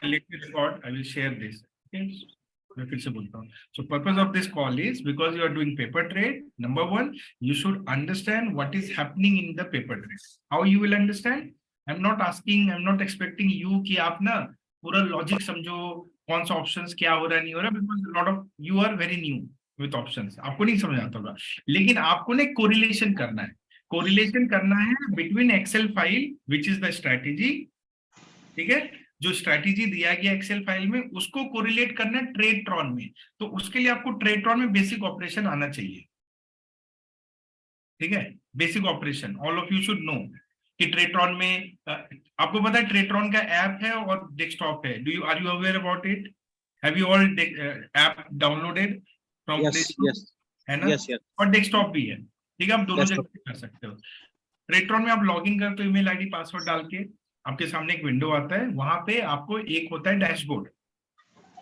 let me record. I will share this. Okay. मैं फिर से बोलता हूँ. So purpose of this call is because you are doing paper trade. Number one, you should understand what is happening in the paper trade. How you will understand? I'm not asking, I'm not expecting you कि आप ना पूरा logic समझो, कौन सा options क्या हो रहा है नहीं हो रहा, because a lot of you are very new with options. आपको नहीं समझ आता होगा, लेकिन आपको ना correlation करना है. Correlation करना है between Excel file, which is the strategy. ठीक है, जो स्ट्रैटेजी दिया गया एक्सेल फाइल में उसको कोरिलेट करना है ट्रेडट्रॉन में. तो उसके लिए आपको ट्रेडट्रॉन में बेसिक ऑपरेशन आना चाहिए. ठीक है, basic operation all of you should no कि ट्रेडट्रॉन में आपको पता है ट्रेडट्रॉन का ऐप है और डेस्कटॉप है. Do you are you aware about it? Have you all app downloaded from play store? है ना? और डेस्कटॉप भी है. ठीक है, आप दोनों जगह कर सकते हो. ट्रेडट्रॉन में आप लॉगिन करते हो ईमेल आईडी पासवर्ड डाल के, आपके सामने एक विंडो आता है. वहां पे आपको एक होता है डैशबोर्ड.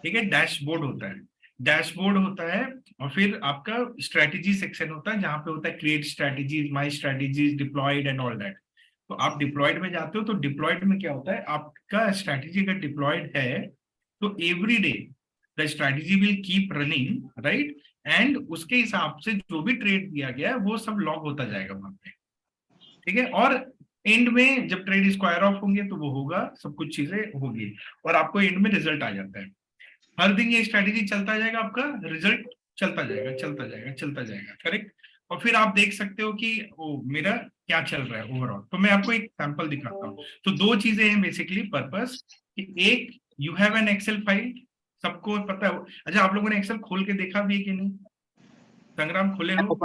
ठीक है, डैशबोर्ड होता है. डैशबोर्ड होता है और फिर आपका स्ट्रेटेजी सेक्शन होता है जहां पे होता है create strategies, my strategies, deployed and all that. तो आप डिप्लॉयड में जाते हो तो डिप्लॉयड में क्या होता है, आपका स्ट्रेटेजी अगर डिप्लॉयड है तो every day the strategy will keep running, right. And उसके हिसाब से जो भी ट्रेड दिया गया है वो सब लॉग होता जाएगा वहां पे. ठीक है, और एंड में जब ट्रेड स्क्वायर ऑफ होंगे तो वो होगा, सब कुछ चीजें होगी और आपको एंड में रिजल्ट आ जाता है. हर दिन ये स्ट्रेटेजी चलता जाएगा, आपका रिजल्ट चलता जाएगा चलता जाएगा चलता जाएगा. करेक्ट. और फिर आप देख सकते हो कि ओ मेरा क्या चल रहा है ओवरऑल. तो मैं आपको एक सैंपल दिखाता हूँ. तो दो चीजें हैं बेसिकली पर्पस. एक, you have an Excel file, सबको पता है. अच्छा, आप लोगों ने एक्सेल खोल के देखा भी है कि नहीं? संग्राम खोले हो?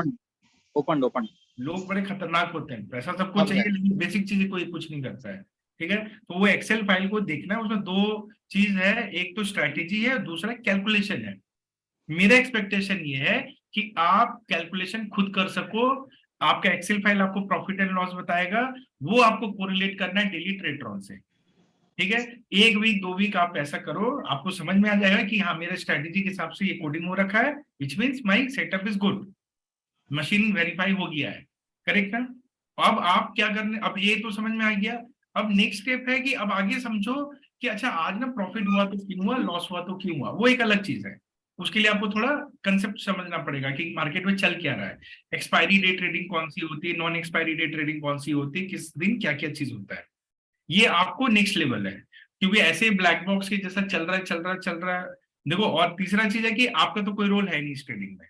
ओपन. लोग बड़े खतरनाक होते हैं, पैसा सबको चाहिए लेकिन बेसिक चीजें कोई कुछ नहीं करता है. ठीक है, तो वो एक्सेल फाइल को देखना है. उसमें दो चीज है, एक तो स्ट्रैटेजी है, दूसरा कैलकुलेशन है. मेरा एक्सपेक्टेशन ये है कि आप कैलकुलेशन खुद कर सको. आपका एक्सेल फाइल आपको प्रॉफिट एंड लॉस बताएगा, वो आपको कोरिलेट करना है डेली ट्रेडट्रॉन से. ठीक है, एक वीक 2 वीक आप ऐसा करो, आपको समझ में आ जाएगा कि हाँ मेरे स्ट्रैटेजी के हिसाब से ये कोडिंग हो रखा है, which means my setup is good, machine verify हो गया है. करेक्ट ना? अब आप क्या करने, अब ये तो समझ में आ गया. अब नेक्स्ट स्टेप है कि अब आगे समझो कि अच्छा आज ना प्रॉफिट हुआ तो क्यों हुआ, लॉस हुआ तो क्यों हुआ, वो एक अलग चीज है. उसके लिए आपको थोड़ा कंसेप्ट समझना पड़ेगा कि मार्केट में चल क्या रहा है, एक्सपायरी डे ट्रेडिंग कौन सी होती है, नॉन एक्सपायरी डे ट्रेडिंग कौन सी होती है, किस दिन क्या क्या चीज होता है. ये आपको नेक्स्ट लेवल है, क्योंकि ऐसे ब्लैक बॉक्स के जैसा चल रहा है चल रहा है चल रहा है. देखो, और तीसरा चीज है कि आपका तो कोई रोल है नहीं इस ट्रेडिंग में.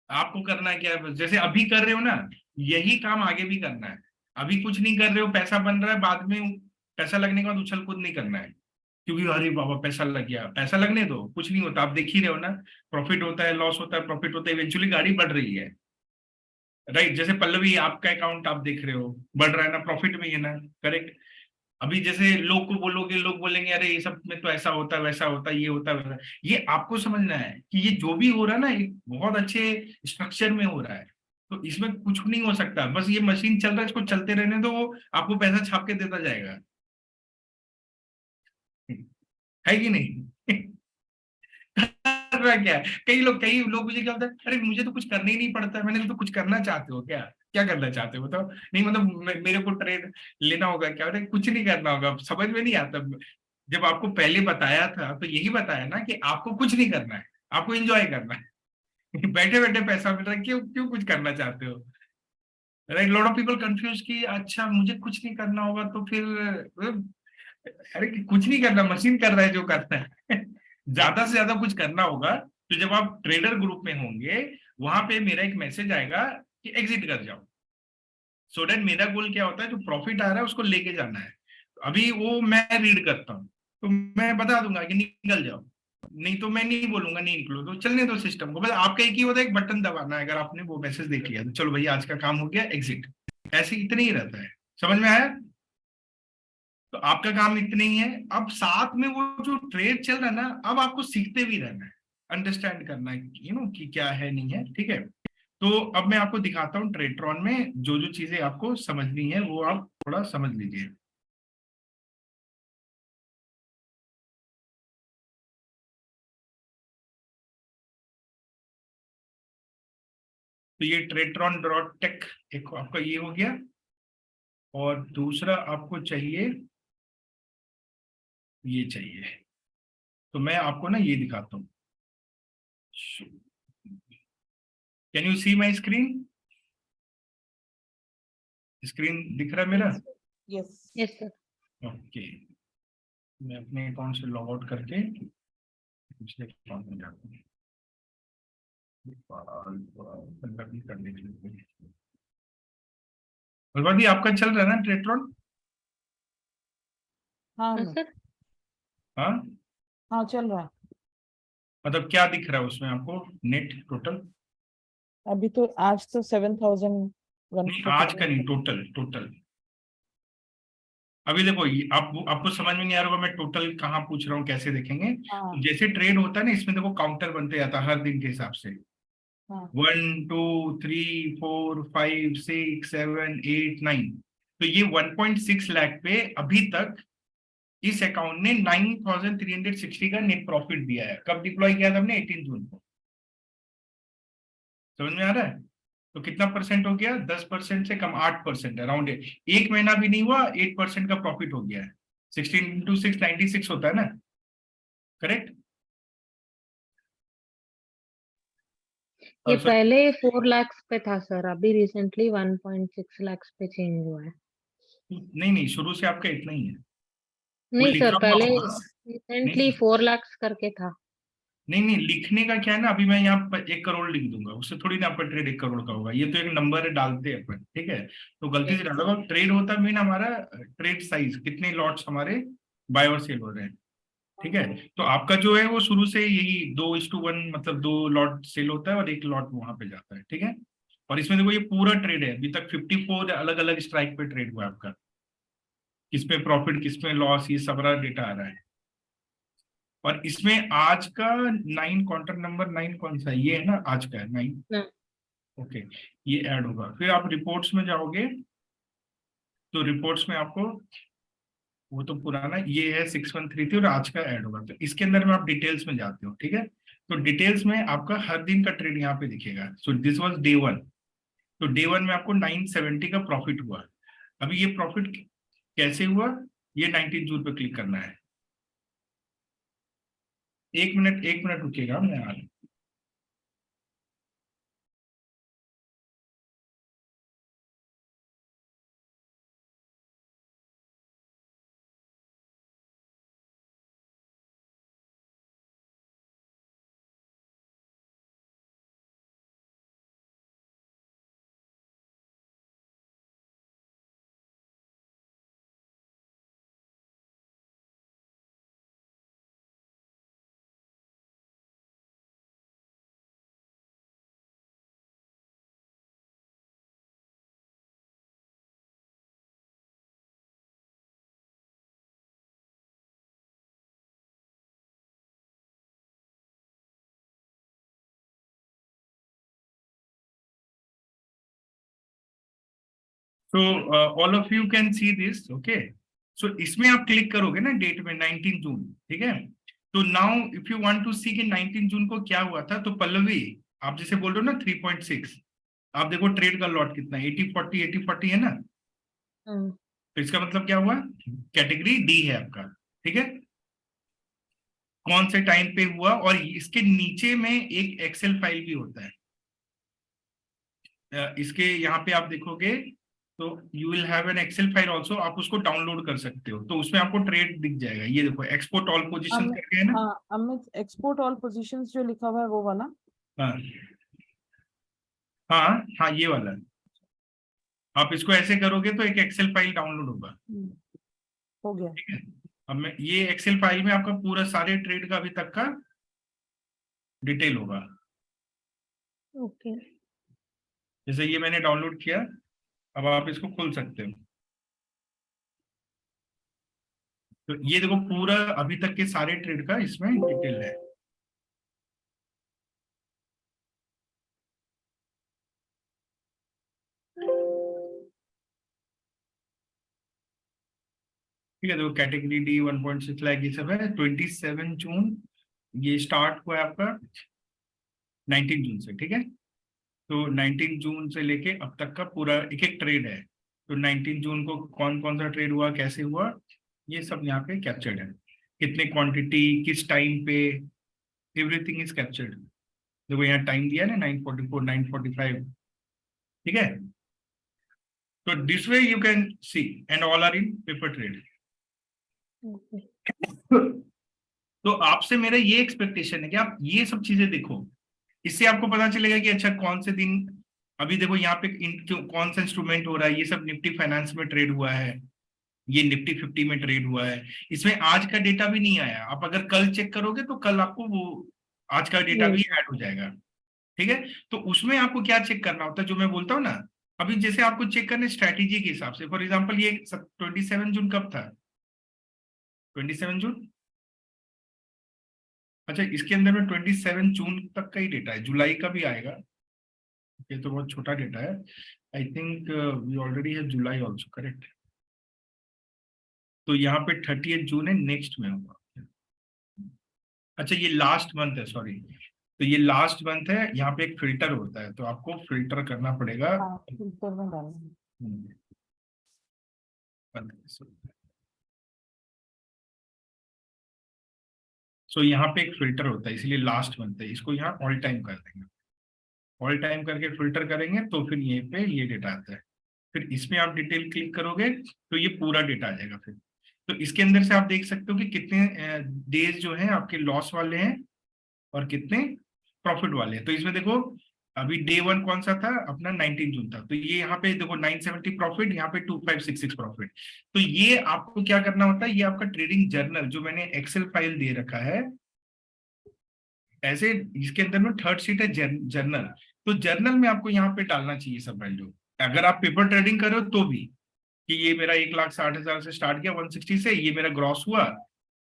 आपको करना क्या है, जैसे अभी कर रहे हो ना, यही काम आगे भी करना है. अभी कुछ नहीं कर रहे हो, पैसा बन रहा है, बाद में पैसा लगने के बाद उछल कूद नहीं करना है, क्योंकि अरे बाबा पैसा लग गया. पैसा लगने दो, कुछ नहीं होता. आप देख ही रहे हो ना, प्रॉफिट होता है, लॉस होता है, प्रॉफिट होता है, इवेंचुअली गाड़ी बढ़ रही है. राइट, जैसे पल्लवी आपका अकाउंट आप देख रहे हो बढ़ रहा है ना, प्रॉफिट में है ना. करेक्ट. अभी जैसे लोग को बोलोगे, लोग बोलेंगे अरे ये सब में तो ऐसा होता है वैसा होता है, ये होता है वैसा. ये आपको समझना है कि ये जो भी हो रहा है ना, एक बहुत अच्छे स्ट्रक्चर में हो रहा है. तो इसमें कुछ नहीं हो सकता, बस ये मशीन चल रहा है, इसको चलते रहने दो, वो आपको पैसा छाप के देता जाएगा. है कि नहीं? कर रहा क्या है, कई लोग मुझे क्या होता है, अरे मुझे तो कुछ करना ही नहीं पड़ता. मैंने तो कुछ करना चाहते हो क्या? क्या करना चाहते हो बताओ? नहीं मतलब मेरे को ट्रेड लेना होगा क्या? अरे कुछ नहीं करना होगा, समझ में नहीं आता. जब आपको पहले बताया था तो यही बताया ना कि आपको कुछ नहीं करना है, आपको एंजॉय करना है. बैठे बैठे पैसा मिल रहा है, क्यों क्यों कुछ करना चाहते हो? Right, lot of people confuse कि अच्छा मुझे कुछ नहीं करना होगा तो फिर अरे कुछ नहीं करना, मशीन कर रहा है जो करना है. ज्यादा से ज्यादा कुछ करना होगा. तो जब आप ट्रेडर ग्रुप में होंगे, वहां पे मेरा एक मैसेज आएगा कि एग्जिट कर जाओ. सो दैट मेरा गोल क्या होता है, जो प्रॉफिट आ रहा है उसको लेके जाना है. अभी वो मैं रीड करता हूँ तो मैं बता दूंगा कि निकल जाओ, नहीं तो मैं नहीं बोलूंगा नहीं निकलो, तो चलने दो सिस्टम को. बस आपका एक ही होता है, एक बटन दबाना है. अगर आपने वो मैसेज देख लिया तो चलो भैया आज का काम हो गया, एग्जिट. ऐसे इतने ही रहता है. समझ में आया? तो आपका काम इतने ही है. अब साथ में वो जो ट्रेड चल रहा है ना, अब आपको सीखते भी रहना है, अंडरस्टैंड करना है कि क्या है नहीं है. ठीक है, तो अब मैं आपको दिखाता हूँ ट्रेडट्रॉन में जो जो चीजें आपको समझनी है वो आप थोड़ा समझ लीजिए. तो ये ट्रेडट्रॉन.टेक एक आपका ये हो गया, और दूसरा आपको चाहिए, ये चाहिए. तो मैं आपको ना ये दिखाता हूँ। Can you see my screen? Screen दिख रहा है मेरा? Yes yes sir. ओके, मैं अपने अकाउंट से लॉग आउट करके दूसरे अकाउंट में जाता हूँ। करने के लिए भगवती आपका चल रहा है ना ट्रेट्रॉन? हाँ हाँ सर। हाँ, हाँ चल रहा है। मतलब क्या दिख रहा है उसमें आपको नेट टोटल? अभी तो आज तो 7,000 नहीं, आज का नहीं, टोटल टोटल। अभी देखो आपको समझ में नहीं आ रहा होगा मैं टोटल कहाँ पूछ रहा हूँ, कैसे देखेंगे? हाँ तो जैसे ट्रेड होता है ना, इसमें देखो काउंटर बनते जाता है हर दिन के हिसाब से। हाँ 1 2 3 4 5 6 7 8 9। तो ये 1.6 लाख पे अभी तक इस अकाउंट ने 9,360 का नेट प्रॉफिट दिया है। कब डिप्लॉय किया था हमने? 18 जून को। समझ में आ रहा है? तो कितना परसेंट हो गया? 10% से कम, 8% अराउंड। एक महीना भी नहीं हुआ, 8% का प्रॉफिट हो गया है। 16 into 6 96 होता है ना, करेक्ट? ये पहले 4 लाख पे था सर, अभी रिसेंटली 1.6 लाख पे चेंज हुआ है। नहीं नहीं, शुरू से आपका इतना ही है। वो नहीं लिखा सर, हुआ पहले होगा। रिसेंटली नहीं 4 लाख करके था। नहीं नहीं, लिखने का क्या है ना, अभी मैं यहाँ पर 1 करोड़ लिख दूंगा, उससे थोड़ी ना आपका ट्रेड 1 करोड़ का होगा। ये तो एक नंबर डालते हैं अपन, ठीक है? तो गलती से डालो। ट्रेड होता मीन हमारा ट्रेड साइज, कितने लॉट्स हमारे बाय और सेल हो रहे हैं, ठीक है? तो आपका जो है वो शुरू से यही 2:1, मतलब 2 लॉट सेल होता है और 1 लॉट वहां पे जाता है, ठीक है? और इसमें देखो ये पूरा ट्रेड है, अभी तक 54 अलग अलग स्ट्राइक पे ट्रेड हुआ है आपका। किसमें प्रॉफिट, किसमें लॉस, ये सारा डेटा आ रहा है। और इसमें आज का 9 काउंटर नंबर 9 कौन सा है? ये है ना, आज का है 9। ओके, ये ऐड होगा। फिर आप रिपोर्ट्स में जाओगे तो रिपोर्ट्स में आपको वो तो पुराना ये है 6133 और आज का ऐड होगा। तो इसके अंदर में आप डिटेल्स में जाते हो, ठीक है? तो डिटेल्स में आपका हर दिन का ट्रेड यहाँ पे दिखेगा। So this was day 1। तो डे 1 में आपको 970 का प्रॉफिट हुआ। अभी ये प्रॉफिट कैसे हुआ, ये 19 जून पे क्लिक करना है। 1 मिनट रुकिएगा, मैं आ रहा हूं। So all of you can see this, okay? So इसमें आप क्लिक करोगे ना डेट में 19 जून, ठीक है? तो now if you want to see कि 19 जून को क्या हुआ था, तो पल्लवी आप जैसे बोल रहे हो ना 3.6, आप देखो ट्रेड का लॉट कितना है, 80-40 80-40 है ना? तो इसका मतलब क्या हुआ? कैटेगरी डी है आपका, ठीक है? कौन से टाइम पे हुआ, और इसके नीचे में एक एक्सेल फाइल भी होता है। इसके यहाँ पे आप देखोगे तो you will have an Excel file also, आप उसको डाउनलोड कर सकते हो। तो उसमें आपको ट्रेड दिख जाएगा। ये देखो एक्सपोर्ट ऑल पोजीशन करके है ना? हाँ अमित, एक्सपोर्ट ऑल पोजीशंस जो लिखा हुआ है वो वाला। हाँ हाँ हाँ, ये वाला। आप इसको ऐसे करोगे तो एक एक्सेल फाइल डाउनलोड होगा। हो गया। ठीक है, अब मैं ये एक्सेल फाइल में आपका पूरा सारे ट्रेड का अभी तक का डिटेल होगा। ओके। जैसे ये मैंने डाउनलोड किया, अब आप इसको खोल सकते हो। तो ये देखो पूरा अभी तक के सारे ट्रेड का इसमें डिटेल है। ठीक है, देखो कैटेगरी डी 1.6 लाख ये सब है। 27 जून ये स्टार्ट हुआ है आपका 19 जून से, ठीक है? तो 19 जून से लेके अब तक का पूरा एक एक ट्रेड है। तो 19 जून को कौन कौन सा ट्रेड हुआ, कैसे हुआ, ये सब यहाँ पे कैप्चर्ड है। कितने क्वांटिटी, किस टाइम पे, एवरीथिंग इज कैप्चर्ड। देखो यहाँ टाइम दिया ना 9:44, 9:45, ठीक है। तो this way you can see and all are in paper trade. Okay. तो आपसे मेरा ये एक्सपेक्टेशन है कि आप ये सब चीजें देखो, इससे आपको पता चलेगा कि अच्छा कौन से दिन, अभी देखो यहाँ पे कौन सा इंस्ट्रूमेंट हो रहा है, ये सब निफ्टी फाइनेंस में ट्रेड हुआ है, ये निफ्टी 50 में ट्रेड हुआ है। इसमें आज का डेटा भी नहीं आया, आप अगर कल चेक करोगे तो कल आपको वो आज का डेटा भी ऐड हो जाएगा, ठीक है। तो उसमें आपको क्या चेक करना होता है, जो मैं बोलता हूँ ना, अभी जैसे आपको चेक करना स्ट्रैटेजी के हिसाब से। फॉर एग्जाम्पल ये 27 जून कब था, 27 जून, अच्छा इसके अंदर में 27 जून तक का ही डेटा है, जुलाई का भी आएगा, ये तो बहुत छोटा डेटा है। आई थिंक वी ऑलरेडी है जुलाई ऑल्सो, करेक्ट। तो यहाँ पे 30 जून है, नेक्स्ट में होगा। अच्छा ये लास्ट मंथ है, सॉरी, तो ये लास्ट मंथ है। यहाँ पे एक फिल्टर होता है, तो आपको फिल्टर करना पड़ेगा। हाँ, फिल्टर में डालना। सो यहाँ पे एक फिल्टर होता है, इसलिए लास्ट मंथ है, इसको यहाँ ऑल टाइम कर देंगे। ऑल टाइम करके फिल्टर करेंगे तो फिर ये पे ये डेटा आता है। फिर इसमें आप डिटेल क्लिक करोगे तो ये पूरा डेटा आ जाएगा। फिर तो इसके अंदर से आप देख सकते हो कि कितने डेज जो है आपके लॉस वाले हैं और कितने प्रॉफिट वाले हैं। तो इसमें देखो अभी डे 1 कौन सा था अपना, 19 जून था, तो ये यहाँ पे देखो 970 प्रॉफिट, यहाँ पे 2566 प्रॉफिट। तो ये आपको क्या करना होता है, ये आपका ट्रेडिंग जर्नल जो मैंने एक्सेल फाइल दे रखा है, ऐसे इसके अंदर में थर्ड शीट है जर्नल। तो जर्नल में आपको यहाँ पे डालना चाहिए सब वैल्यू, अगर आप पेपर ट्रेडिंग कर रहे हो तो भी, कि ये मेरा 1,60,000 से स्टार्ट किया 160 से, ये मेरा ग्रॉस हुआ।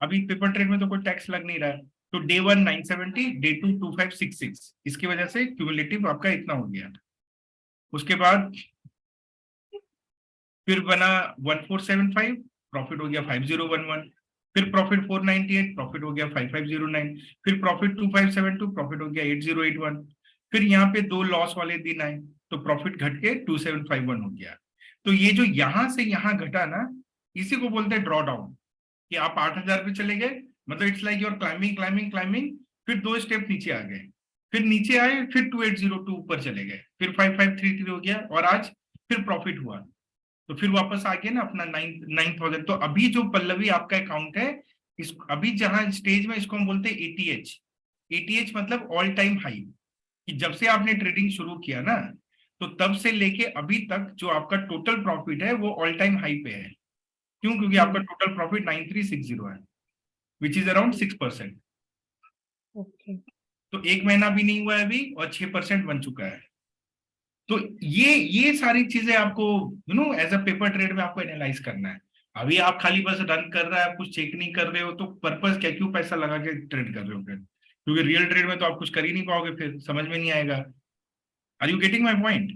अभी पेपर ट्रेड में तो कोई टैक्स लग नहीं रहा है, तो डे 1 970, डे 2 2566, इसकी वजह से क्यूमुलेटिव आपका इतना हो गया। उसके बाद फिर बना 1475, प्रॉफिट हो गया 5011, फिर प्रॉफिट 498, प्रॉफिट हो गया 5509, फिर प्रॉफिट 2572, प्रॉफिट हो गया 8081, फिर यहाँ पे 2 लॉस वाले दिन आए तो प्रॉफिट घट के 2751 हो गया। तो ये जो यहां से यहां घटा ना, इसी को बोलते हैं ड्रॉ डाउन, कि आप 8000 पे चले गए, मतलब it's like you're climbing climbing climbing, फिर 2 स्टेप नीचे आ गए, फिर नीचे आए, फिर 2802 ऊपर चले गए, फिर 5533 हो गया, और आज फिर प्रॉफिट हुआ, तो फिर वापस आ गया ना अपना 9,000। तो अभी जो पल्लवी आपका अकाउंट है, इस अभी जहां स्टेज में, इसको हम बोलते हैं एटीएच। एटीएच मतलब ऑल टाइम हाई, कि जब से आपने ट्रेडिंग शुरू किया ना, तो तब से लेके अभी तक जो आपका टोटल प्रॉफिट है वो ऑल टाइम हाई पे है। क्यों? क्योंकि आपका टोटल प्रॉफिट 9360 है, विच इज अराउंड 6%। Okay. तो 1 महीना भी नहीं हुआ है अभी, और 6% बन चुका है। तो ये सारी चीजें आपको एज अ पेपर ट्रेड में आपको एनालाइज करना है। अभी आप खाली बस रन कर रहा है, आप कुछ चेक नहीं कर रहे हो, तो पर्पस क्या, क्यों पैसा लगा के ट्रेड कर रहे हो फिर? क्योंकि रियल ट्रेड में तो आप कुछ कर ही नहीं पाओगे, फिर समझ में नहीं आएगा। Are you getting my point?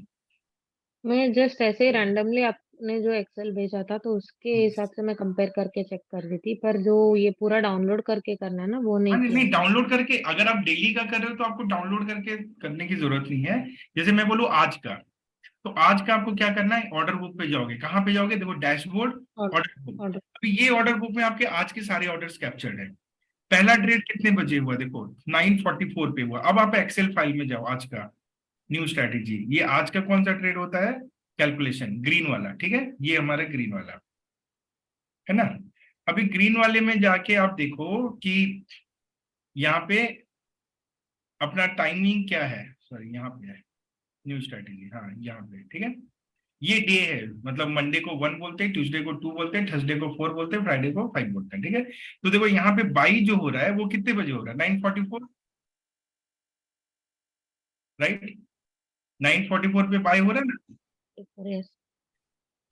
मैं जस्ट ऐसे ही रैंडमली आपने जो एक्सेल भेजा था तो उसके हिसाब से मैं कंपेयर करके चेक कर रही थी, पर जो ये पूरा डाउनलोड करके करना है ना वो नहीं हाँ किया। नहीं, डाउनलोड करके अगर आप डेली का कर रहे हो तो आपको डाउनलोड करके करने की जरूरत नहीं है। जैसे मैं बोलूँ आज का, तो आज का आपको क्या करना है, ऑर्डर बुक पे जाओगे। कहाँ पे जाओगे? देखो डैशबोर्ड, ऑर्डर बुक। ऑर्डर। अभी ये ऑर्डर बुक में आपके आज के सारे ऑर्डर्स कैप्चर्ड है। पहला ट्रेड कितने बजे हुआ? देखो 9:44 पे हुआ। अब आप एक्सेल फाइल में जाओ, आज का न्यू स्ट्रैटेजी, ये आज का कौन सा ट्रेड होता है, कैलकुलेशन ग्रीन वाला, ठीक है, ये हमारा ग्रीन वाला है ना। अभी ग्रीन वाले में जाके आप देखो कि यहाँ पे अपना टाइमिंग क्या है, सॉरी यहाँ पे है न्यू स्ट्रैटेजी, हाँ यहाँ पे, ठीक है। ये डे है, मतलब मंडे को 1 बोलते हैं, ट्यूसडे को 2 बोलते हैं, थर्सडे को 4 बोलते हैं, फ्राइडे को 5 बोलते हैं, ठीक है। तो देखो यहाँ पे बाई जो हो रहा है वो कितने बजे हो रहा है, 9:44, राइट, 9:44 पे बाई हो रहा है ना। यस।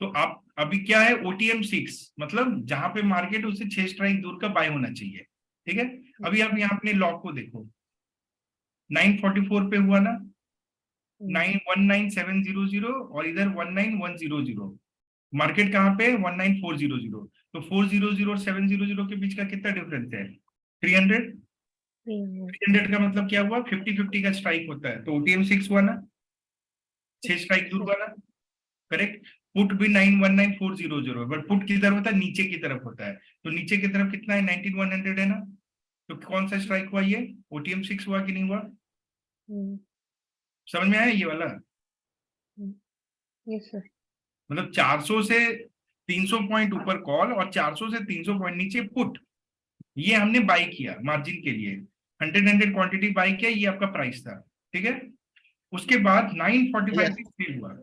तो आप अभी क्या है, ओटीएम 6, मतलब जहां पे मार्केट उससे 6 स्ट्राइक दूर का बाय होना चाहिए, ठीक है। अभी आप यहाँ अपने लॉक को देखो, 9:44 पे हुआ ना, 919,700, और इधर 19,100। मार्केट कहाँ पे? 19,400। तो 400 और 700 के बीच का कितना डिफरेंस है? 300। 300 का मतलब क्या हुआ, 50-50 का स्ट्राइक होता है, तो ओटीएम 6 हुआ ना, 6 स्ट्राइक दूर हुआ ना, करेक्ट। पुट भी 919400 है, बट पुट किधर होता है, नीचे की तरफ होता है। तो नीचे की तरफ कितना है, 19100 है ना। तो कौन सा स्ट्राइक हुआ, ये OTM 6 हुआ कि नहीं हुआ, समझ में आया ये वाला। Yes sir. मतलब 400 से 300 पॉइंट ऊपर कॉल और 400 से 300 पॉइंट नीचे पुट, ये हमने बाई किया मार्जिन के लिए, 100 क्वांटिटी बाई किया, ये आपका प्राइस था, ठीक है। उसके बाद 945 पे सेल हुआ।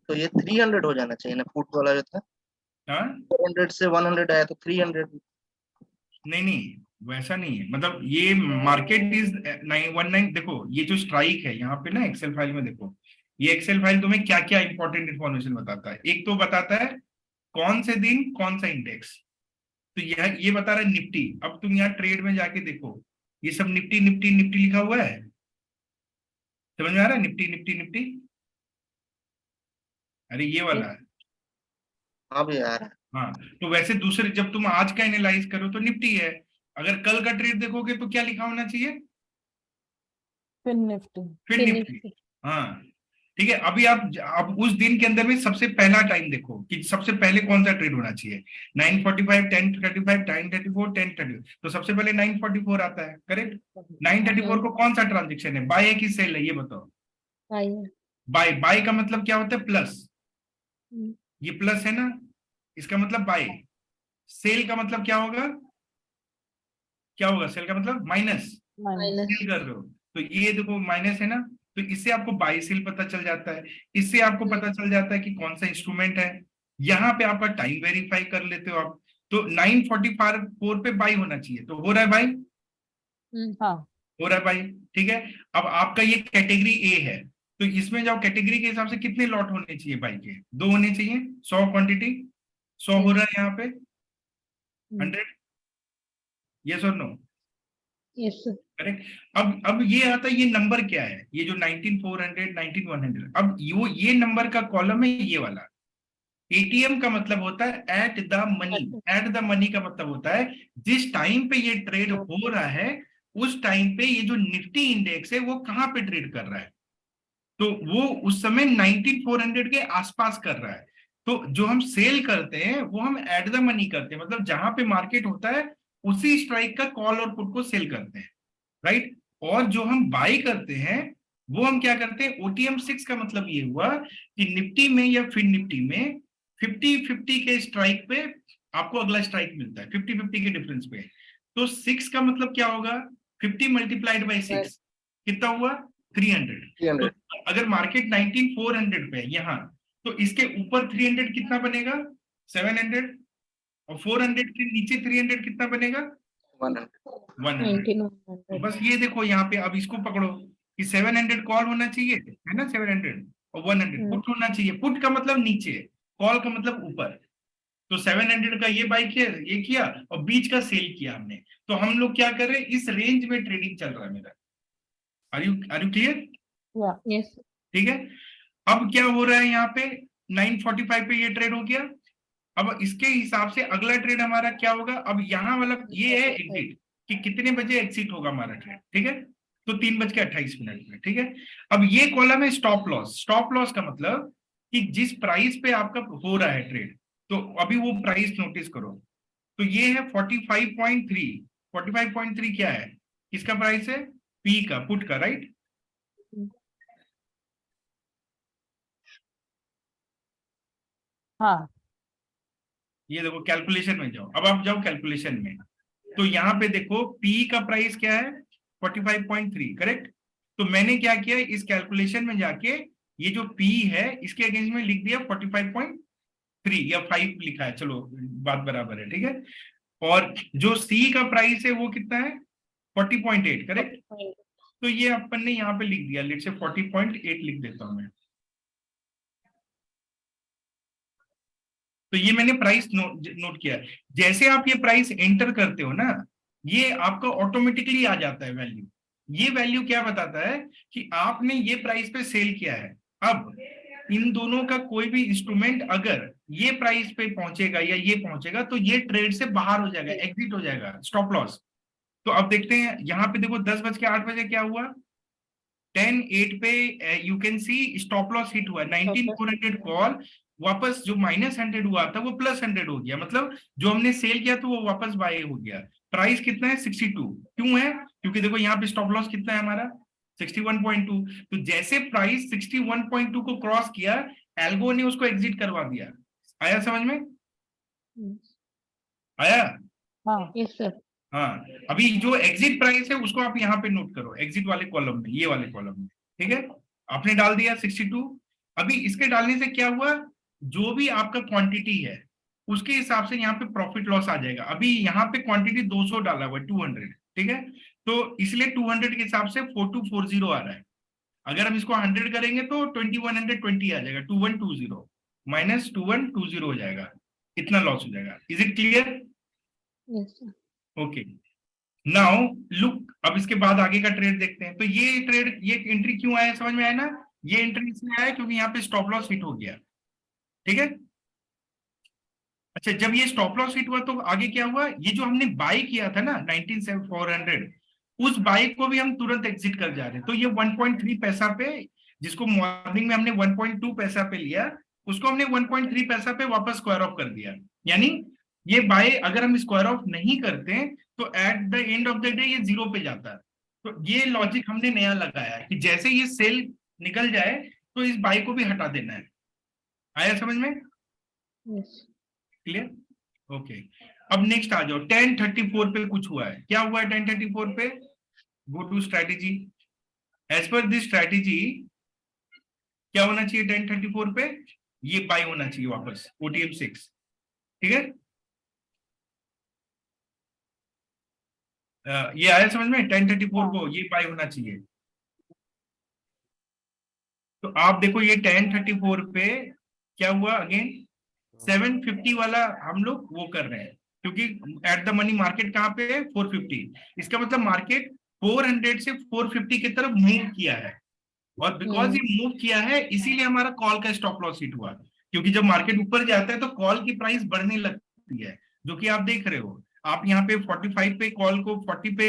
तो ये 300 हो जाना चाहिए ना, पुट वाला जो था। हाँ 400 से 100 आया तो 300। नहीं नहीं, वैसा नहीं है, मतलब ये मार्केट इज 919। देखो ये जो स्ट्राइक है यहाँ पे ना एक्सेल फाइल में, देखो ये एक्सेल फाइल तुम्हें क्या क्या इंपॉर्टेंट इन्फॉर्मेशन बताता है। एक तो बताता है कौन से दिन कौन सा इंडेक्स, तो यह ये बता रहा है निफ्टी। अब तुम यहाँ ट्रेड में जाके देखो, ये सब निफ्टी निफ्टी निफ्टी लिखा हुआ है, समझ में आ रहा है, निफ्टी निफ्टी निफ्टी। अरे ये वाला है। हाँ भी यार। हाँ, तो वैसे दूसरे जब तुम आज का एनालाइज करो तो निफ्टी है, अगर कल का ट्रेड देखोगे तो क्या लिखा होना चाहिए, फिर निफ्टी। फिर फिर निफ्टी। निफ्टी। हाँ ठीक है। अभी आप उस दिन के अंदर में सबसे पहला टाइम देखो कि सबसे पहले कौन सा ट्रेड होना चाहिए, 9:45, 10:35, 9:34, 10:30, तो सबसे पहले 9:44 आता है, करेक्ट। 9:34 को कौन सा ट्रांजेक्शन है, बाय है कि सेल है, ये बताओ। बाय। बाय, बाय का मतलब क्या होता है, प्लस, हम्म, ये प्लस है ना, इसका मतलब बाय। सेल का मतलब क्या होगा, क्या होगा, सेल का मतलब माइनस, माइनस। सेल कर रहे हो, तो ये देखो माइनस है ना, तो इससे आपको बाय सेल पता चल जाता है। इससे आपको पता चल जाता है कि कौन सा इंस्ट्रूमेंट है, यहाँ पे आपका टाइम वेरीफाई कर लेते हो आप। तो 9:44 पे बाय होना चाहिए, तो हो रहा है बाय, हाँ। हो रहा है बाय, ठीक है। अब आपका ये कैटेगरी ए है, तो इसमें जाओ, कैटेगरी के हिसाब से कितने लॉट होने चाहिए बाय के, 2 होने चाहिए, 100 क्वांटिटी, 100 हो रहा है यहाँ पे, 100, यस और नो, यस सर। करेक्ट। अब ये आता है, ये नंबर क्या है, ये जो 19400, 19100, अब ये नंबर का कॉलम है ये वाला। एटीएम का मतलब होता है at the money, at the money का मतलब होता है जिस टाइम पे ये ट्रेड हो रहा है, उस टाइम पे ये जो निफ्टी इंडेक्स है वो कहां पे ट्रेड कर रहा है, तो वो उस समय 19400 के आसपास कर रहा है। तो जो हम सेल करते हैं वो हम एट द मनी करते हैं, मतलब जहां पे मार्केट होता है उसी स्ट्राइक का कॉल और पुट को सेल करते हैं, राइट। और जो हम बाई करते हैं वो हम क्या करते हैं, OTM 6 का मतलब ये हुआ कि निफ्टी में या फिर निफ्टी में 50-50 के स्ट्राइक पे आपको अगला स्ट्राइक मिलता है, 50-50 के डिफरेंस पे। तो 6 का मतलब क्या होगा, 50 मल्टीप्लाइड बाई 6 कितना हुआ, 300। तो 300। अगर मार्केट 19400 पे है यहाँ, तो इसके ऊपर 300 कितना बनेगा, 700, और 400 के नीचे 300 कितना बनेगा, 100। 100। तो बस ये देखो यहाँ पे, अब इसको पकड़ो कि 700 कॉल होना चाहिए, है ना, 700, और 100 पुट होना चाहिए। पुट का मतलब नीचे, कॉल का मतलब ऊपर। तो 700 का ये बाई किया, ये किया, और बीच का सेल किया हमने। तो हम लोग क्या कर रहे हैं, इस रेंज में ट्रेडिंग चल रहा है मेरा। आर यू क्लियर, या यस। ठीक है। अब क्या हो रहा है यहाँ पे, 9:45 पे ये ट्रेड हो गया। अब इसके हिसाब से अगला ट्रेड हमारा क्या होगा, अब यहाँ वाला ये है एग्जिट, कि कितने बजे एग्जिट होगा हमारा ट्रेड, ठीक है। तो 3:28 में, ठीक है। अब ये कॉलम है स्टॉप लॉस। स्टॉप लॉस का मतलब कि जिस प्राइस पे आपका हो रहा है ट्रेड, तो अभी वो प्राइस नोटिस करो। तो ये है 45.3। 45.3 क्या है, किसका प्राइस है, पी का, पुट का, राइट। हाँ। ये देखो कैलकुलेशन में जाओ, अब आप जाओ कैलकुलेशन में, तो यहाँ पे देखो पी का प्राइस क्या है, 45.3, करेक्ट। तो मैंने क्या किया, इस कैलकुलेशन में जाके ये जो पी है इसके अगेंस्ट में लिख दिया 45.3 या 5 लिखा है, चलो बात बराबर है, ठीक है। और जो सी का प्राइस है वो कितना है, 40.8, करेक्ट। तो ये अपन ने यहाँ पे लिख दिया, लेट से 40.8 लिख देता हूं मैं। तो ये मैंने प्राइस नोट किया। जैसे आप ये प्राइस एंटर करते हो ना, ये आपका ऑटोमेटिकली आ जाता है वैल्यू। ये वैल्यू क्या बताता है कि आपने ये प्राइस पे सेल किया है। अब इन दोनों का कोई भी इंस्ट्रूमेंट अगर ये प्राइस पे पहुंचेगा या ये पहुंचेगा, तो ये ट्रेड से बाहर हो जाएगा, एग्जिट हो जाएगा, स्टॉप लॉस। तो अब देखते हैं यहाँ पे, देखो 10:08 क्या हुआ, 10:08 पे you can C stop loss hit हुआ, 19400 कॉल वापस जो -100 हुआ था वो +100 हो गया, मतलब जो हमने सेल किया तो वो वापस बाय हो गया। प्राइस कितना है 62, क्यों है? क्योंकि देखो यहाँ पे स्टॉप लॉस कितना है हमारा 61.2। तो जैसे प्राइस 61.2 को क्रॉस किया, एल्गो ने उसको एग्जिट करवा दिया। आया समझ में? आया? हाँ यस सर। हाँ, अभी जो एग्जिट प्राइस है उसको आप यहाँ पे नोट करो, एग्जिट वाले कॉलम में, ये वाले कॉलम में। ठीक है, आपने डाल दिया 62। अभी इसके डालने से क्या हुआ, जो भी आपका क्वांटिटी है उसके हिसाब से यहाँ पे प्रॉफिट लॉस आ जाएगा। अभी यहाँ पे क्वांटिटी 200 डाला हुआ है, 200। ठीक है, तो इसलिए 200 के हिसाब से 4240 आ रहा है। अगर हम इसको 100 करेंगे तो 2120 आ जाएगा, 2120 माइनस 2120 हो जाएगा, इतना लॉस हो जाएगा। Is it clear? Yes sir. Okay, now look, अब इसके बाद आगे का ट्रेड देखते हैं। तो ये ट्रेड, ये एंट्री क्यों आया, समझ में आया ना? ये एंट्री इसलिए आया क्योंकि यहाँ पे स्टॉप लॉस हिट हो गया। ठीक है, अच्छा, जब ये स्टॉप लॉस हिट हुआ तो आगे क्या हुआ, ये जो हमने बाय किया था ना 19,400, उस बाय को भी हम तुरंत एग्जिट कर जा रहे हैं। तो ये 1.3 पैसा पे, जिसको मॉर्निंग में हमने 1.2 पैसा पे लिया, उसको हमने 1.3 पैसा पे वापस स्क्वायर ऑफ कर दिया। यानी ये बाय अगर हम स्क्वायर ऑफ नहीं करते तो at the end of the day ये 0 पे जाता है। तो ये लॉजिक हमने नया लगाया है कि जैसे ये सेल निकल जाए तो इस बाय को भी हटा देना है। आया समझ में? यस। क्लियर? ओके, अब नेक्स्ट आ जाओ, 1034 पे कुछ हुआ है। क्या हुआ है 1034 पे? Go to strategy. As per this strategy क्या होना चाहिए 1034 पे? ये बाय होना चाहिए वापस, OTM 6। ठीक है, ये आया समझ में? 1034 को ये बाय होना चाहिए। तो आप देखो ये 1034 पे क्या हुआ, अगेन 750 वाला हम लोग वो कर रहे हैं, क्योंकि एट द मनी मार्केट कहाँ पे है 450। इसका मतलब मार्केट 400 से 450 की तरफ मूव किया है, और बिकॉज ये मूव किया है इसीलिए हमारा कॉल का स्टॉप लॉस हिट हुआ। क्योंकि जब मार्केट ऊपर जाता है तो कॉल की प्राइस बढ़ने लगती है, जो कि आप देख रहे हो। आप यहाँ पे 45 पे कॉल को 40 पे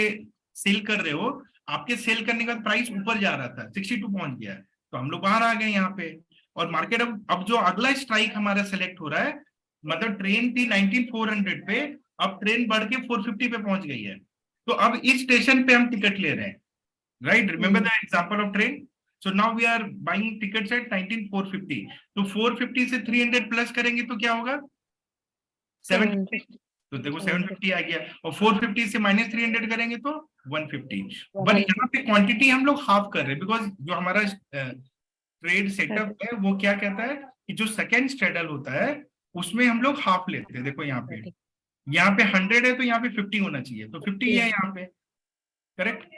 सेल कर रहे हो, आपके सेल करने के बाद प्राइस ऊपर जा रहा था, 62 पहुंच गया, तो हम लोग बाहर आ गए यहाँ पे। और मार्केट अब जो अगला स्ट्राइक हमारा सेलेक्ट हो रहा है, मतलब ट्रेन थी 19,400 पे, अब ट्रेन बढ़ के 450 पे पहुंच गई है। तो अब इस स्टेशन पे हम टिकट ले रहे हैं, right? Remember the example of train. So now we are buying tickets at 19,450। तो 450 से 300 प्लस करेंगे तो क्या होगा 750। तो देखो 750 आ गया, और 450 से -300 करेंगे तो 150। बट यहाँ पे क्वांटिटी हम लोग हाफ कर रहे हैं, बिकॉज जो हमारा ट्रेड सेटअप है वो क्या कहता है कि जो सेकेंड स्ट्रेडल होता है उसमें हम लोग हाफ लेते हैं। देखो यहाँ पे 100 है तो यहाँ पे 50 होना चाहिए, तो 50 है यहाँ पे, करेक्ट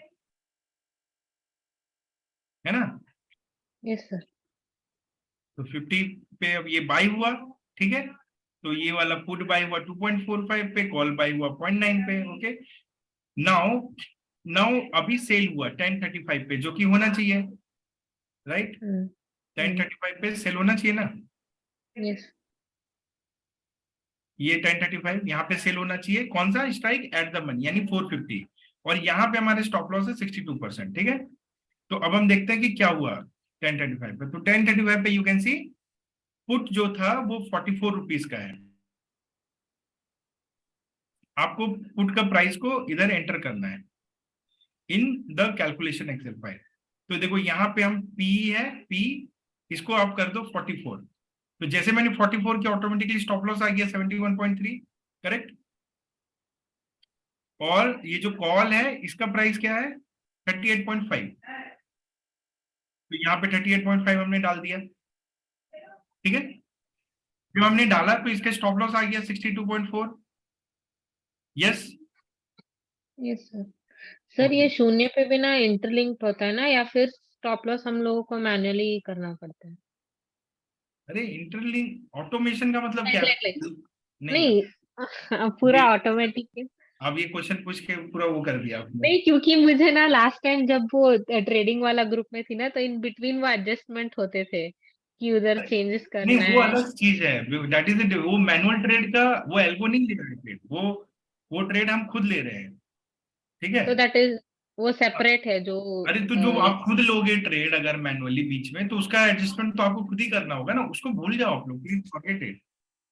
है ना? Yes sir. तो 50 पे अब ये बाय हुआ। ठीक है, तो ये वाला पुट बाय हुआ 2.45 पे, कॉल बाय हुआ 0.9 पे। ओके, नाउ नाउ अभी सेल हुआ 1035 पे, जो कि होना चाहिए, राइट? 1035 पे सेल होना चाहिए ना? यस। ये 1035 यहाँ पे सेल होना चाहिए। कौन सा स्ट्राइक? एट द मनी, यानी 450। और यहाँ पे हमारे स्टॉप लॉस है 62%। ठीक है, तो अब हम देखते हैं कि क्या हुआ 1035 पे। तो 1035 पे यू कैन सी पुट जो था वो 44 रुपीज का है। आपको पुट का प्राइस को इधर एंटर करना है in the calculation Excel file. तो देखो यहाँ पे हम पी है, पी इसको आप कर दो 44। तो जैसे मैंने 44 के ऑटोमेटिकली स्टॉप लॉस आ गया 71.3, करेक्ट? और ये जो कॉल है इसका प्राइस क्या है 38.5। तो यहाँ पे 38.5 हमने डाल दिया। ठीक है, जब हमने डाला तो इसका स्टॉप लॉस आ गया 62.4। Yes yes sir. सर ये शून्य पे भी ना इंटरलिंक्ड होता है ना, या फिर स्टॉप लॉस हम लोगों को मैन्युअली करना पड़ता है? अरे इंटरलिंक ऑटोमेशन का मतलब क्या है? नहीं पूरा ऑटोमेटिक है। अब ये क्वेश्चन पूछ के पूरा वो कर दिया आपने। नहीं, क्योंकि मुझे ना लास्ट टाइम जब वो ट्रेडिंग वाला ग्रुप में थी ना, तो इन बिटवीन वो एडजस्टमेंट होते थे कि उधर चेंजेस करना नहीं, वो है। अलग चीज है, दैट इज वो मैनुअल ट्रेड का, वो एल्गो नहीं ले रहे ट्रेड, वो ट्रेड हम खुद ले रहे हैं। ठीक है, तो दैट इज वो सेपरेट है जो अरे तो जो आप खुद लोगे ट्रेड अगर मैनुअली बीच में, तो उसका एडजस्टमेंट तो आपको खुद ही करना होगा ना, उसको भूल जाओ आप लोग, please forget it,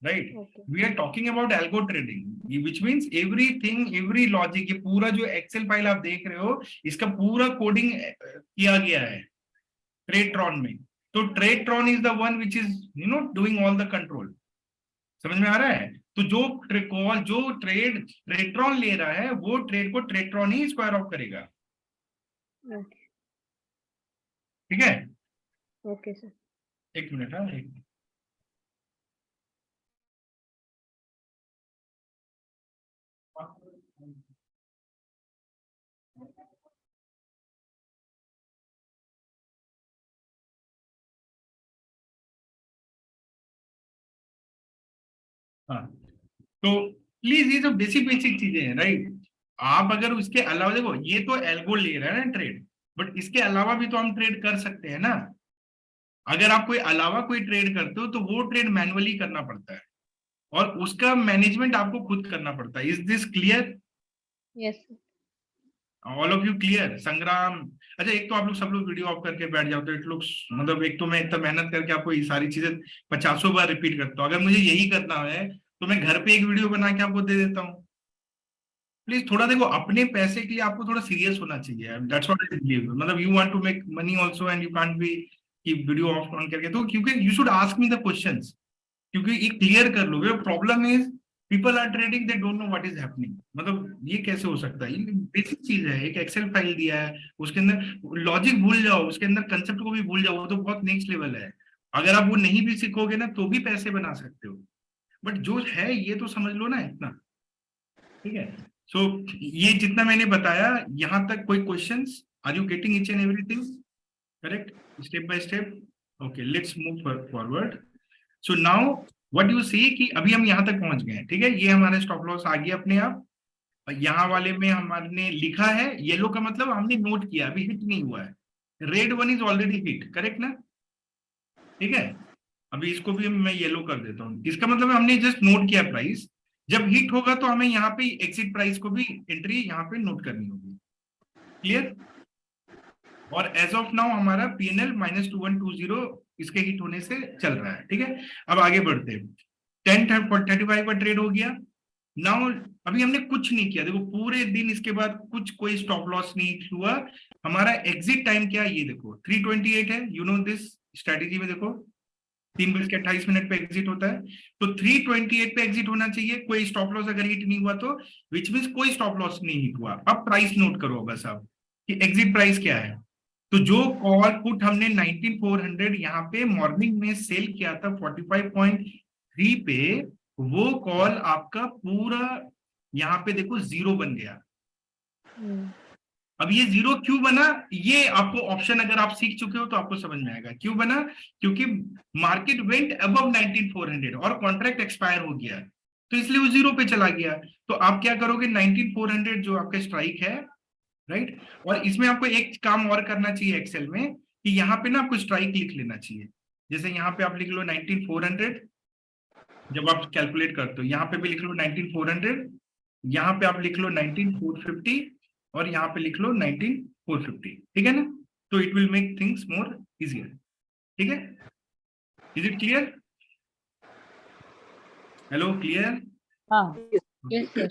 right. Okay we are talking about algo trading, which means everything, every logic, ये पूरा जो एक्सेल फाइल आप देख रहे हो, इसका पूरा कोडिंग किया गया है ट्रेडट्रॉन में। तो Tradetron is the one which is doing all the control. समझ में आ रहा है? तो जो ट्रेड ट्रेडट्रॉन ले रहा है, वो ट्रेड को ट्रेडट्रॉन ही स्क्वायर ऑफ करेगा, ओके ठीक है। Okay sir. एक मिनट, हाँ एक मिनट। हाँ, तो प्लीज ये जो बेसिक बेसिक चीजें हैं, राइट, आप अगर उसके अलावा देखो, ये तो एल्गो ले रहा है ना ट्रेड, बट इसके अलावा भी तो हम ट्रेड कर सकते हैं ना। अगर आप कोई अलावा कोई ट्रेड करते हो, तो वो ट्रेड मैनुअली करना पड़ता है, और उसका मैनेजमेंट आपको खुद करना पड़ता है। Is this clear? Yes sir. All of you clear? संग्राम, अच्छा एक तो आप लोग सब लोग वीडियो ऑफ करके बैठ जाओ, तो इट लुक्स, मतलब एक तो मैं इतना मेहनत करके आपको ये सारी चीजें 50 बार रिपीट करता हूँ, अगर मुझे यही करना है तो मैं घर पे एक वीडियो बना के आपको दे देता हूँ। प्लीज थोड़ा देखो, अपने पैसे के लिए आपको थोड़ा सीरियस होना चाहिए, दैट्स व्हाट आई बिलीव। मतलब you want to make money also and you can't be कि वीडियो ऑफ ऑन करके, तो क्योंकि you should ask me the questions, क्योंकि ये क्लियर कर लो। Problem is people are trading, they don't know what is happening. मतलब ये कैसे हो सकता है? ये बेसिक चीज है, एक एक्सेल फाइल दिया है, उसके अंदर लॉजिक भूल जाओ, उसके अंदर कंसेप्ट को भी भूल जाओ, वो तो बहुत नेक्स्ट लेवल है। अगर आप वो नहीं भी सीखोगे ना, तो भी पैसे बना सकते हो, बट जो है ये तो समझ लो ना इतना, ठीक है। सो ये जितना मैंने बताया यहाँ तक, कोई questions? Are you getting each and everything correct step by step? Okay, let's move forward. So now what you see कि अभी हम यहाँ तक पहुंच गए हैं, ठीक है। ये हमारा स्टॉप लॉस आ गया अपने आप, यहाँ वाले में हमने लिखा है, येलो का मतलब हमने नोट किया, अभी हिट नहीं हुआ है। Red one is already hit, correct ना? ठीक है, अभी इसको भी मैं येलो कर देता हूँ, इसका मतलब हमने जस्ट नोट किया प्राइस। जब हिट होगा तो हमें यहाँ पे एग्जिट प्राइस को भी एंट्री यहाँ पे नोट करनी होगी, क्लियर। और एज ऑफ नाउ हमारा पीएनएल -2120 इसके हिट होने से चल रहा है, ठीक है। अब आगे बढ़ते हैं, 10:35 का ट्रेड हो गया। नाउ अभी हमने कुछ नहीं किया, देखो पूरे दिन इसके बाद कुछ कोई स्टॉप लॉस नहीं हुआ। हमारा एग्जिट टाइम क्या है ये देखो, 3:28 है, यू नो दिस स्ट्रेटेजी में देखो 3:28 पे एग्जिट होता है, तो 3:28 पे एग्जिट होना चाहिए। कोई स्टॉप लॉस अगर हिट नहीं हुआ तो विच मीन्स कोई स्टॉप लॉस नहीं हिट हुआ। अब प्राइस नोट करो बस आप कि एग्जिट प्राइस क्या है। तो जो कॉल पुट हमने 19400 यहाँ पे मॉर्निंग में सेल किया था 45.3 पे, वो कॉल आपका पूरा यहाँ पे देखो जीरो बन गया। अब ये जीरो क्यों बना, ये आपको ऑप्शन अगर आप सीख चुके हो तो आपको समझ में आएगा क्यों बना। क्योंकि मार्केट वेंट अबव 19400 और कॉन्ट्रैक्ट एक्सपायर हो गया, तो इसलिए वो जीरो पे चला गया। तो आप क्या करोगे, 19400 जो आपका स्ट्राइक है, राइट। और इसमें आपको एक काम और करना चाहिए एक्सेल में, कि यहाँ पे ना आपको स्ट्राइक लिख लेना चाहिए। जैसे यहाँ पे आप लिख लो 19400, जब आप कैलकुलेट करते हो यहाँ पे भी लिख लो 19400, यहाँ पे आप लिख लो 19450, और यहाँ पे लिख लो 19450, ठीक है ना। तो it will make things more easier, ठीक है। Is it clear? Hello, clear? हाँ यस सर।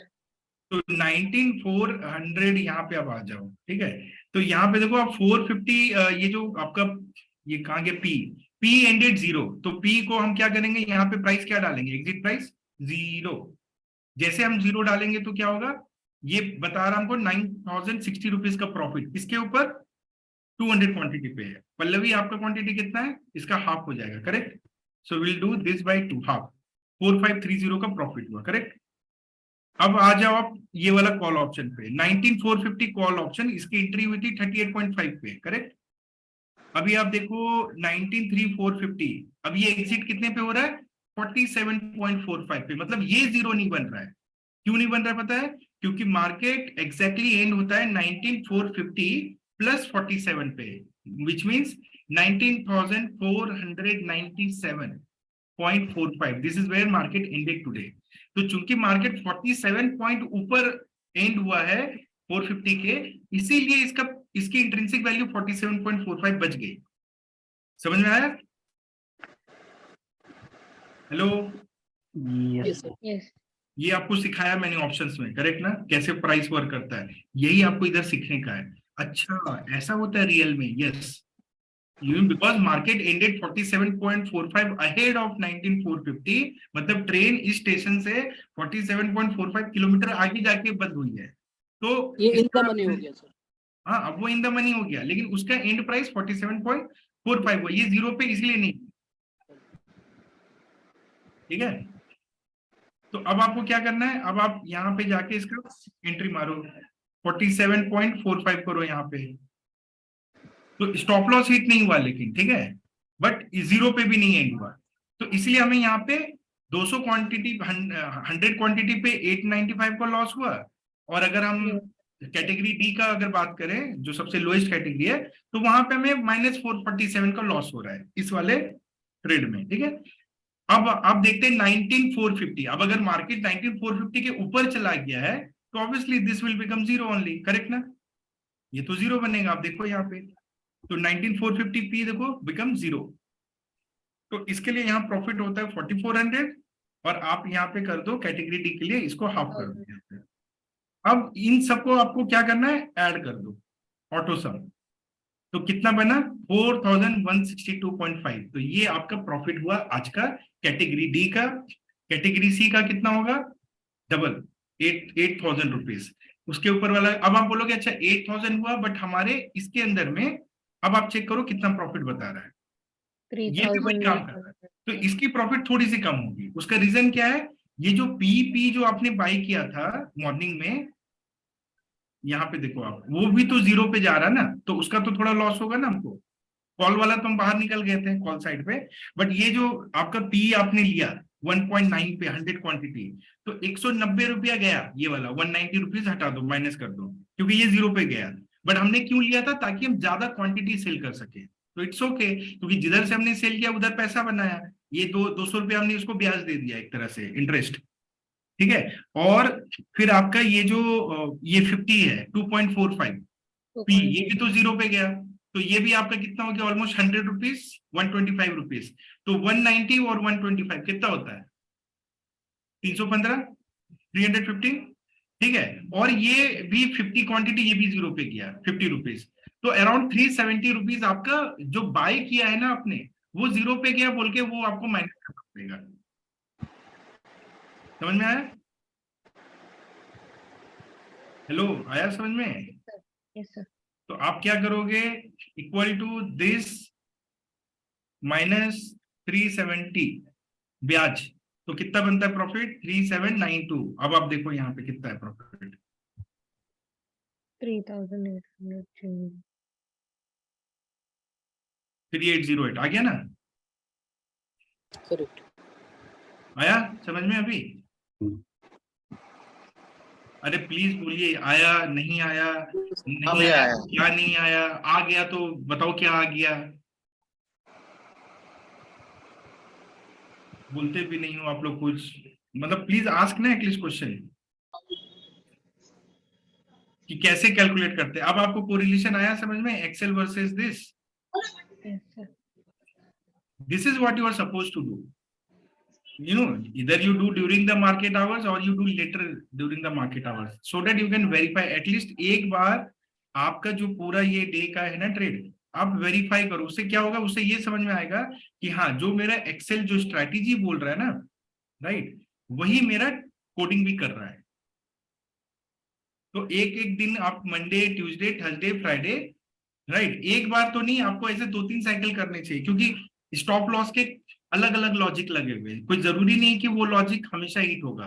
तो 19400 यहाँ पे आप आ जाओ, ठीक है। तो यहाँ पे देखो आप 450, ये जो आपका ये कहाँ गया, पी एंडेड जीरो, तो पी को हम क्या करेंगे, यहाँ पे प्राइस क्या डालेंगे, एग्जिट प्राइस जीरो। जैसे हम जीरो डालेंगे तो क्या होगा, ये बता रहा हमको 9060 रुपीज का प्रॉफिट, इसके ऊपर 200 क्वांटिटी पे है। पल्लवी आपका क्वांटिटी कितना है, इसका हाफ हो जाएगा, correct. So will do this by 2, half, 4530 का प्रॉफिट हुआ, करेक्ट। अब आ जाओ आप ये वाला कॉल ऑप्शन पे, 19450 कॉल ऑप्शन, इसकी एंट्री हुई थी 38.5 पे, करेक्ट। अभी आप देखो 193,450, अब ये एग्जिट कितने पे हो रहा है, 47.45 पे, मतलब ये जीरो नहीं बन रहा है। क्यों नहीं बन रहा है पता है, क्योंकि मार्केट एग्जैक्टली एंड होता है 19450 प्लस 47 पे, which means 19,497.45, this is where market ended today. तो चूंकि मार्केट 47 पॉइंट ऊपर एंड हुआ है, 450 के, इसीलिए इसकी इंट्रिंसिक वैल्यू 47.45 बच गई। समझ में आया? Hello, Yes, sir. यस ये आपको सिखाया मैंने ऑप्शंस में, करेक्ट ना, कैसे प्राइस वर्क करता है, यही आपको इधर सीखने का है। अच्छा, ऐसा होता है रियल में? Yes, because market ended 47.45 ahead of 19450, मतलब ट्रेन इस स्टेशन से 47.45 किलोमीटर आगे जाके बंद हुई है। तो ये इन द इसका- मनी हो गया सर। हाँ, अब वो इन द मनी हो गया, लेकिन उसका एंड प्राइस 47.45 हुआ, ये जीरो पे इसलिए नहीं। ठीक है, तो अब आपको क्या करना है, अब आप यहाँ पे जाके इसका एंट्री मारो, 47.45 करो यहाँ पे। तो स्टॉप लॉस हिट नहीं हुआ लेकिन, ठीक है, बट जीरो पे भी नहीं एंड हुआ। तो इसलिए हमें यहाँ पे 200 क्वांटिटी 100 क्वांटिटी पे 895 का लॉस हुआ। और अगर हम कैटेगरी डी का अगर बात करें, जो सबसे लोएस्ट कैटेगरी है, तो वहां पे हमें -447 का लॉस हो रहा है इस वाले ट्रेड में। ठीक है, अब देखते हैं 19450। अब अगर मार्केट 19450 के ऊपर चला गया है तो obviously this will become zero only, correct ना, ये तो जीरो बनेगा। आप देखो यहाँ पे, तो 19450p देखो बिकम जीरो। तो इसके लिए यहाँ प्रॉफिट होता है 4400, और आप यहाँ पे कर दो कैटेगरी डी के लिए, इसको हाफ कर दो यहाँ पे। अब इन सबको आपको क्या करना है, ऐड कर दो ऑटो सम। तो कितना बना, 4162.5। तो ये आपका प्रॉफिट हुआ आज का कैटेगरी डी का। कैटेगरी सी का कितना होगा, डबल 8000 रुपीज। उसके ऊपर वाला, अब आप बोलोगे अच्छा 8000 हुआ, बट हमारे इसके अंदर में, अब आप चेक करो कितना प्रॉफिट बता रहा है, ये भी वही काम कर रहा है। तो इसकी प्रॉफिट थोड़ी सी कम होगी। उसका रीजन क्या है, ये जो पी जो आपने बाई किया था मॉर्निंग में, यहाँ पे देखो आप, वो भी तो जीरो पे जा रहा है ना, तो उसका तो थोड़ा लॉस होगा ना हमको। कॉल वाला तो हम बाहर निकल गए थे कॉल साइड पे, बट ये जो आपका पी आपने लिया 1.9 पे 100 क्वांटिटी, तो 190 रुपया गया, ये वाला 190 रुपीज हटा दो, माइनस कर दो, क्योंकि ये जीरो पे गया। बट हमने क्यों लिया था, ताकि हम ज्यादा क्वांटिटी सेल कर सके। तो इट्स ओके, क्योंकि जिधर से हमने सेल किया उधर पैसा बनाया। ये 200 रुपया हमने उसको ब्याज दे दिया, एक तरह से इंटरेस्ट। ठीक है, और फिर आपका ये जो ये 50 है 2.45 पी, ये भी तो जीरो पे गया, तो ये भी आपका कितना हो गया, ऑलमोस्ट 100 रुपीज, 125 रुपीज। तो 190 और 125 कितना होता है, 315, 315। ठीक है, और ये भी 50 क्वांटिटी, ये भी जीरो पे गया 50 रुपीज। तो अराउंड 370 रुपीज आपका जो बाय किया है ना आपने, वो जीरो पे गया बोल के वो आपको माइनस करना पड़ेगा। समझ में आया? हेलो, आया समझ में? Yes sir. तो आप क्या करोगे, इक्वल टू दिस माइनस 370 ब्याज, तो कितना बनता है प्रॉफिट, 3792। अब आप देखो यहाँ पे कितना है प्रॉफिट, 3808। 3808 आ गया ना, करेक्ट। आया समझ में अभी? अरे प्लीज बोलिए, आया नहीं आया, नहीं अभी आया आया। तो क्या नहीं आया, आ गया तो बताओ क्या आ गया। बोलते भी नहीं हो आप लोग कुछ, मतलब प्लीज आस्क ना एटलीस्ट क्वेश्चन कि कैसे कैलकुलेट करते हैं। अब आपको कोरिलेशन आया समझ में, Excel versus this, yes sir. this is what you are supposed to do, you know, either you do during the market hours or you do later during the market hours, so that you can verify at least एक बार आपका जो पूरा ये day का है ना trade, आप verify करो। उससे क्या होगा, उससे ये समझ में आएगा कि हाँ, जो मेरा एक्सेल जो स्ट्रैटेजी बोल रहा है ना, राइट, वही मेरा कोडिंग भी कर रहा है। तो एक एक दिन आप Monday, Tuesday, Thursday, Friday, right, एक बार तो नहीं, आपको ऐसे 2-3 साइकिल करने चाहिए, क्योंकि स्टॉप लॉस के अलग अलग लॉजिक लगे हुए हैं। कोई जरूरी नहीं कि वो लॉजिक हमेशा हिट होगा,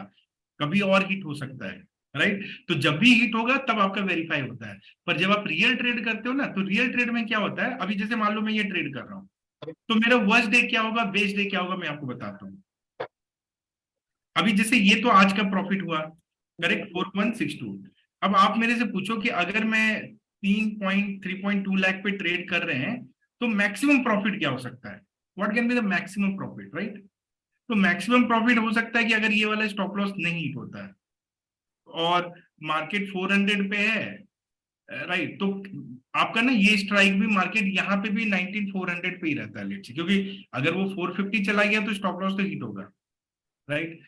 कभी और हिट हो सकता है, राइट। तो जब भी हिट होगा तब आपका वेरीफाई होता है। पर जब आप रियल ट्रेड करते हो ना, तो रियल ट्रेड में क्या होता है, अभी जैसे मान लो मैं ये ट्रेड कर रहा हूँ, तो मेरा वर्स्ट डे क्या होगा, बेस्ट डे क्या होगा, मैं आपको बताता हूँ। अभी जैसे ये तो आज का प्रॉफिट हुआ, करेक्ट, 4162। अब आप मेरे से पूछो कि अगर मैं 3.2 लाख पे ट्रेड कर रहे हैं, तो मैक्सिमम प्रॉफिट क्या हो सकता है, what can be the maximum profit, right. तो मैक्सिमम प्रॉफिट हो सकता है कि अगर ये वाला स्टॉप लॉस नहीं हिट होता है, और मार्केट 400 पे है, राइट, तो आपका ना ये स्ट्राइक भी मार्केट यहाँ पे भी 19400 पे ही रहता है लेट्स से, क्योंकि अगर वो 450 चला गया तो स्टॉप लॉस तो हिट होगा, राइट।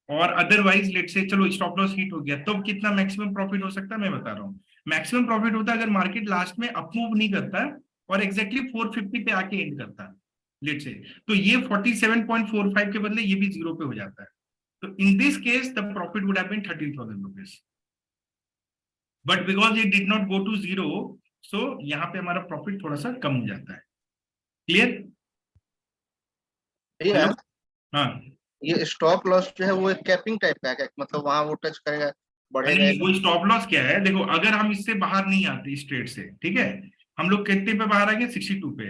और अदरवाइज लेट से चलो स्टॉप लॉस हिट हो गया तो कितना मैक्सिमम प्रॉफिट हो सकता है मैं बता रहा हूँ। मैक्सिमम प्रॉफिट होता है अगर मार्केट लास्ट में अप मूव नहीं करता है और एग्जैक्टली 450 पे आके एंड करता है लेट से, तो ये 47.45 के बदले ये भी जीरो पे हो जाता है, तो in this case the profit would have been 13,000 rupees, but because it did not go to zero, so यहाँ पे हमारा प्रॉफिट थोड़ा सा कम हो जाता है। क्लियर? भैया हेलो, हाँ। ये स्टॉप लॉस जो है वो एक कैपिंग टाइप का है क्या? मतलब वहां वो टच करेगा बढ़ेगा नहीं, वो स्टॉप लॉस क्या है, देखो अगर हम इससे बाहर नहीं आते इस ट्रेड से, ठीक है, हम लोग कितने पे बाहर आ गए, 62 पे।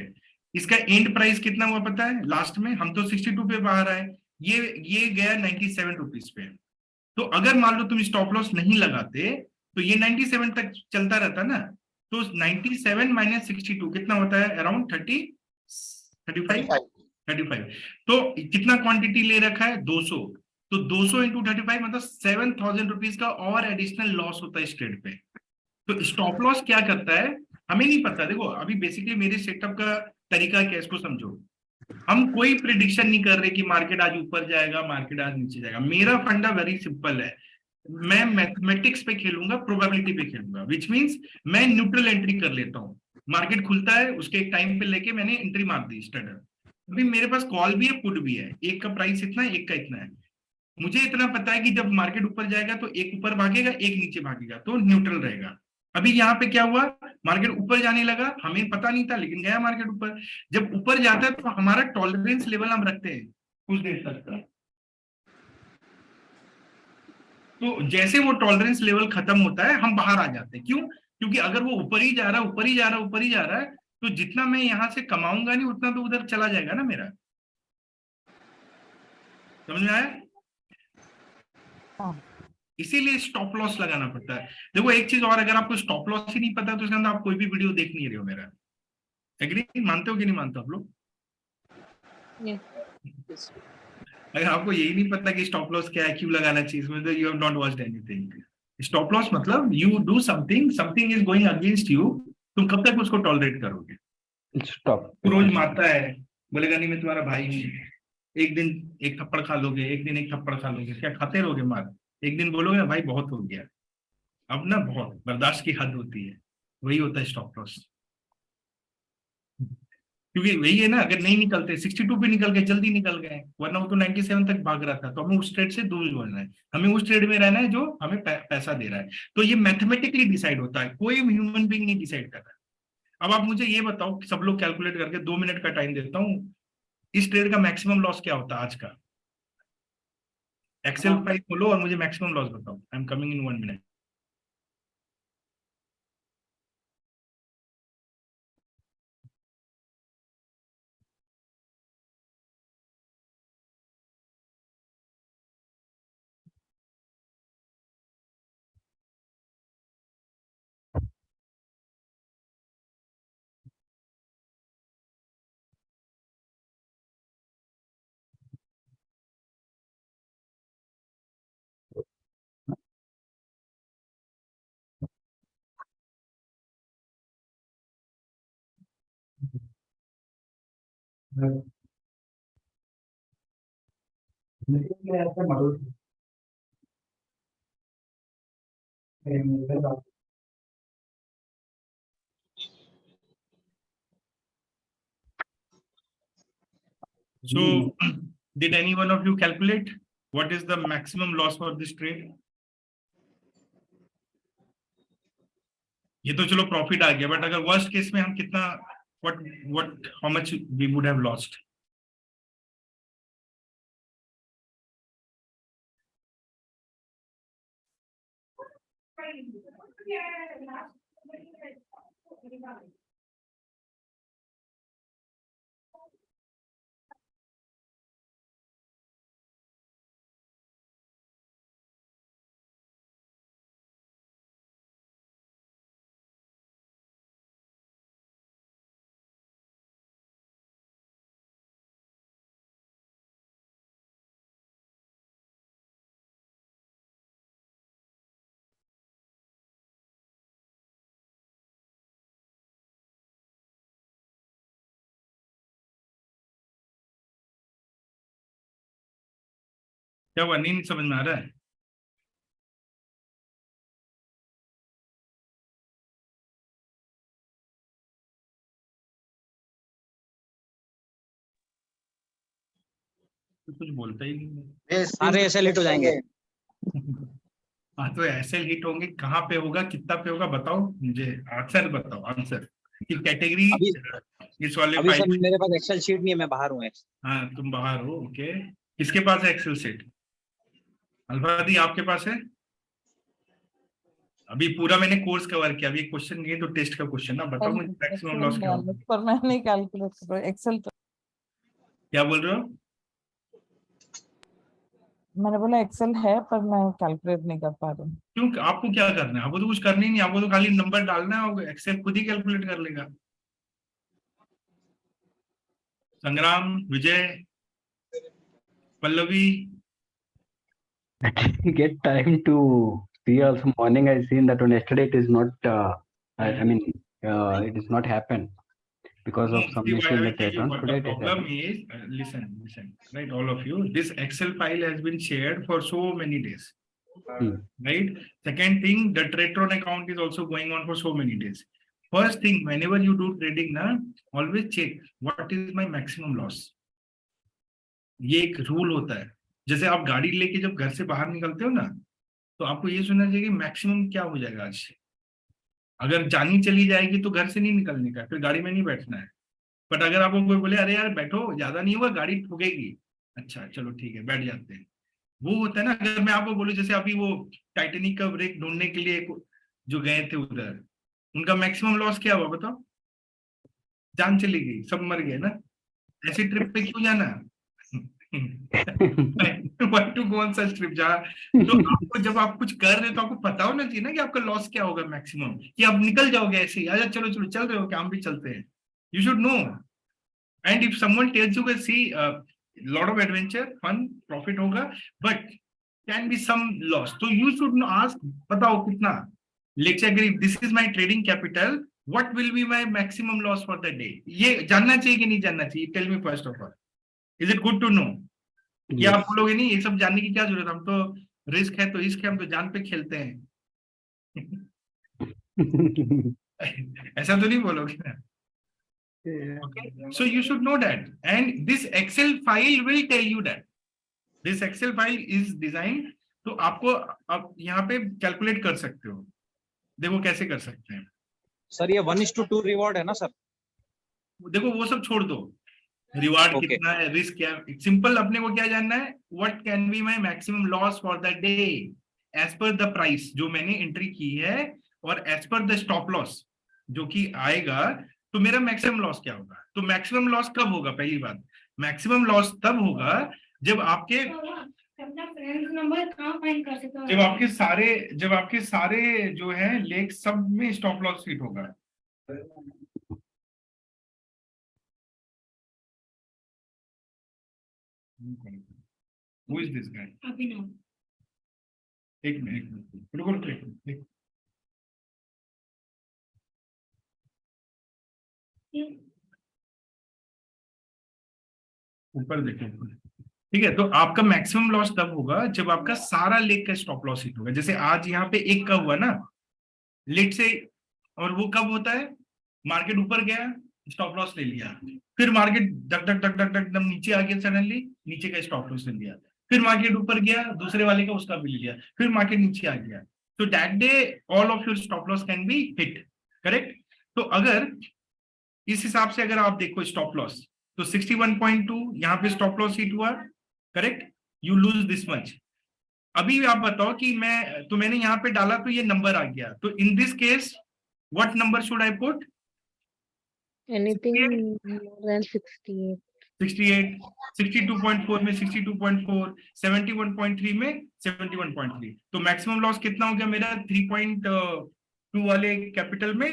इसका एंड प्राइस कितना हुआ पता है लास्ट में, हम तो 62 पे बाहर आए, ये गया 97 रुपीज पे। तो अगर मान लो तुम स्टॉप लॉस नहीं लगाते तो ये 97 तक चलता रहता ना, तो 97 माइनस 62 कितना होता है, अराउंड 35। 35, तो कितना क्वांटिटी ले रखा है, 200, तो 200 इंटू 35 मतलब 7,000 रुपीज का और एडिशनल लॉस होता है इस ट्रेड पे। तो स्टॉप लॉस क्या करता है हमें नहीं पता, देखो अभी बेसिकली मेरे सेटअप का तरीका क्या है इसको समझो। हम कोई प्रिडिक्शन नहीं कर रहे कि मार्केट आज ऊपर जाएगा मार्केट आज नीचे जाएगा, मेरा फंडा वेरी सिंपल है, मैं मैथमेटिक्स पे खेलूंगा, प्रोबेबिलिटी पे खेलूंगा, विच मींस मैं न्यूट्रल एंट्री कर लेता हूँ। मार्केट खुलता है उसके एक टाइम पे लेके मैंने एंट्री मार दी स्टैंडर्ड, अभी मेरे पास कॉल भी है पुट भी है, एक का प्राइस इतना है एक का इतना है, मुझे इतना पता है कि जब मार्केट ऊपर जाएगा तो एक ऊपर भागेगा एक नीचे भागेगा तो न्यूट्रल रहेगा। अभी यहाँ पे क्या हुआ, मार्केट ऊपर जाने लगा, हमें पता नहीं था लेकिन गया मार्केट ऊपर, जब ऊपर जाता है तो हमारा टॉलरेंस लेवल हम रखते हैं कुछ देर तक का, तो जैसे वो टॉलरेंस लेवल खत्म होता है हम बाहर आ जाते हैं, क्यों, क्योंकि अगर वो ऊपर ही जा रहा है ऊपर ही जा रहा है ऊपर ही जा रहा है तो जितना मैं यहाँ से कमाऊंगा नहीं उतना तो उधर चला जाएगा ना मेरा, समझ में आया? हाँ। इसीलिए स्टॉप लॉस लगाना पड़ता है। देखो एक चीज और, अगर आपको स्टॉप लॉस ही नहीं पता तो इसके अंदर आप कोई भी वीडियो देख नहीं रहे हो मेरा, एग्री, मानते हो कि नहीं मानते आप लोग? Yes. अगर आपको यही नहीं पता कि स्टॉप लॉस क्या है क्यों लगाना चाहिए इसमें, तो you have not watched anything. Stop loss मतलब you do something, something is going against you, तुम कब तक उसको टॉलरेट करोगे? स्टॉप। तू रोज मारता है, बोलेगा नहीं मैं तुम्हारा भाई हूँ, एक दिन एक थप्पड़ खा लोगे, एक दिन एक थप्पड़ खा लोगे, क्या खाते रहोगे मार, एक दिन बोलोगे भाई बहुत हो गया, अब ना बहुत बर्दाश्त की हद होती है, वही होता है स्टॉप लॉस। क्योंकि वही है ना, अगर नहीं निकलते 62 पे निकल गए जल्दी निकल गए, वरना वो तो 97 तक भाग रहा था, तो हमें उस ट्रेड से दूर होना है, हमें उस ट्रेड में रहना है जो हमें पैसा दे रहा है। तो ये मैथमेटिकली डिसाइड होता है, कोई ह्यूमन बीइंग नहीं डिसाइड कर रहा है। अब आप मुझे ये बताओ, सब लोग कैलकुलेट करके 2 मिनट का टाइम देता हूँ, इस ट्रेड का मैक्सिमम लॉस क्या होता है आज का? एक्सेल फाइल खोलो और मुझे मैक्सिमम लॉस बताओ, I am coming in 1 minute. So, did any one of you calculate what is the maximum loss for this trade? ये तो चलो प्रॉफिट आ गया, बट अगर वर्स्ट केस में हम कितना, what what how much we would have lost? क्या हुआ, नहीं समझ में आ रहा है? तो कुछ बोलता ही नहीं है। ये सारे ऐसे लेट हो जाएंगे। हाँ तो ऐसे हिट होंगे, कहाँ पे होगा, कितना पे होगा, बताओ मुझे, आंसर बताओ, आंसर की कैटेगरी अभी इस वाले अभी सर फाइल। मेरे पास एक्सेल शीट नहीं है, मैं बाहर हूँ। हाँ तुम बाहर हो, ओके। किसके पास है एक्सेल शीट? अलफादी आपके पास है? अभी पूरा मैंने कोर्स कवर किया, अभी क्वेश्चन नहीं है तो टेस्ट का क्वेश्चन ना, बताओ मुझे मैक्सिमम लॉस क्या होगा। पर मैं नहीं कैलकुलेट कर रहा एक्सेल। क्या बोल रहे हो? मैंने बोला एक्सेल है पर मैं कैलकुलेट नहीं कर पा रही हूँ। क्यों, आपको क्या करना है? आपको तो कुछ करना ही नहीं, आपको तो खाली नंबर डालना है, एक्सेल खुद ही कैलकुलेट कर लेगा। संग्राम, विजय, Pallavi, I didn't get time to see also morning. I seen that on yesterday it is not. I mean, it is not happened because no, of some see, issue I in the will tell you pattern. what Today the it is problem happened. is. Listen, right, all of you. This Excel file has been shared for so many days, right? Second thing, the Tradetron account is also going on for so many days. First thing, whenever you do trading, na, always check what is my maximum loss. ये एक rule होता है। जैसे आप गाड़ी लेके जब घर से बाहर निकलते हो ना, तो आपको ये सुनना चाहिए कि मैक्सिमम क्या हो जाएगा आज। अगर जानी चली जाएगी तो घर से नहीं निकलने का, फिर गाड़ी में नहीं बैठना है। बट अगर आपको कोई बोले अरे यार बैठो, ज्यादा नहीं हुआ, गाड़ी ठुकेगी, अच्छा चलो ठीक है बैठ जाते हैं, वो होता है ना। अगर मैं आपको बोलूं जैसे अभी वो टाइटेनिक का ब्रेक ढूंढने के लिए जो गए थे उधर, उनका मैक्सिमम लॉस क्या हुआ बताओ? जान चली गई, सब मर गए ना। ऐसी ट्रिप पे क्यों जाना? Why to go on such trip? जहाँ तो आपको जब आप कुछ कर रहे हो तो आपको पता होना चाहिए ना कि आपका लॉस क्या होगा मैक्सिमम, कि आप निकल जाओगे ऐसे ही, आजा चलो चलो चल रहे हो क्या, हम भी चलते हैं। You should know. And if someone tells you कि see lot of adventure fun profit होगा, but can be some loss, तो यू शुड आस्क, बताओ कितना। लेट्स से अगर this is my trading capital, what will be my maximum loss for the day, ये जानना चाहिए कि नहीं जानना चाहिए? Tell me first of all, is it good to know? कि आप बोलोगे नहीं ये सब जानने की क्या जरूरत है, हम तो रिस्क है तो रिस्क है, हम तो जान पे खेलते हैं। ऐसा तो नहीं बोलोगे ना? Okay, so you should know that, and this Excel file will tell you that. This Excel file is designed, तो आपको आप यहाँ पे कैलकुलेट कर सकते हो। देखो कैसे कर सकते हैं। सर ये 1:2 रिवॉर्ड है ना सर? देखो वो सब छोड़ दो, रिवार्ड Okay. कितना है, रिस्क क्या है, सिंपल अपने को क्या जानना है, what can be my maximum loss for the day as per the price जो मैंने एंट्री की है, और as per the stop loss जो कि आएगा, तो मेरा मैक्सिमम लॉस क्या होगा। तो मैक्सिमम लॉस कब होगा? पहली बात, मैक्सिमम लॉस तब होगा जब आपके जब आपके सारे जो है लेग सब में स्टॉप लॉस हिट होगा। Who is this guy? एक मिनट रुको, ऊपर देखो, ठीक है। तो आपका मैक्सिमम लॉस तब होगा जब आपका सारा लेग का स्टॉप लॉस हिट होगा। जैसे आज यहाँ पे एक का हुआ ना लेट से, और वो कब होता है, मार्केट ऊपर गया स्टॉप लॉस ले लिया, फिर market duck duck duck duck duck एकदम नीचे आ गया, सडनली नीचे का स्टॉप लॉस ले लिया, फिर मार्केट ऊपर गया दूसरे वाले का, उसका भी ले लिया, फिर मार्केट नीचे आ गया। तो that day all of your stop loss can be hit, correct. तो अगर इस हिसाब से अगर आप देखो स्टॉप लॉस, तो 61.2 यहाँ पे स्टॉप लॉस हिट हुआ, correct, you lose this much. अभी आप बताओ कि मैंने यहाँ पे डाला तो ये नंबर आ गया, तो in this case what number should I put? Anything more than 68. 68, 62.4 में 62.4, 71.3 में 71.3, तो मैक्सिमम लॉस कितना हो गया मेरा 3.2 वाले कैपिटल में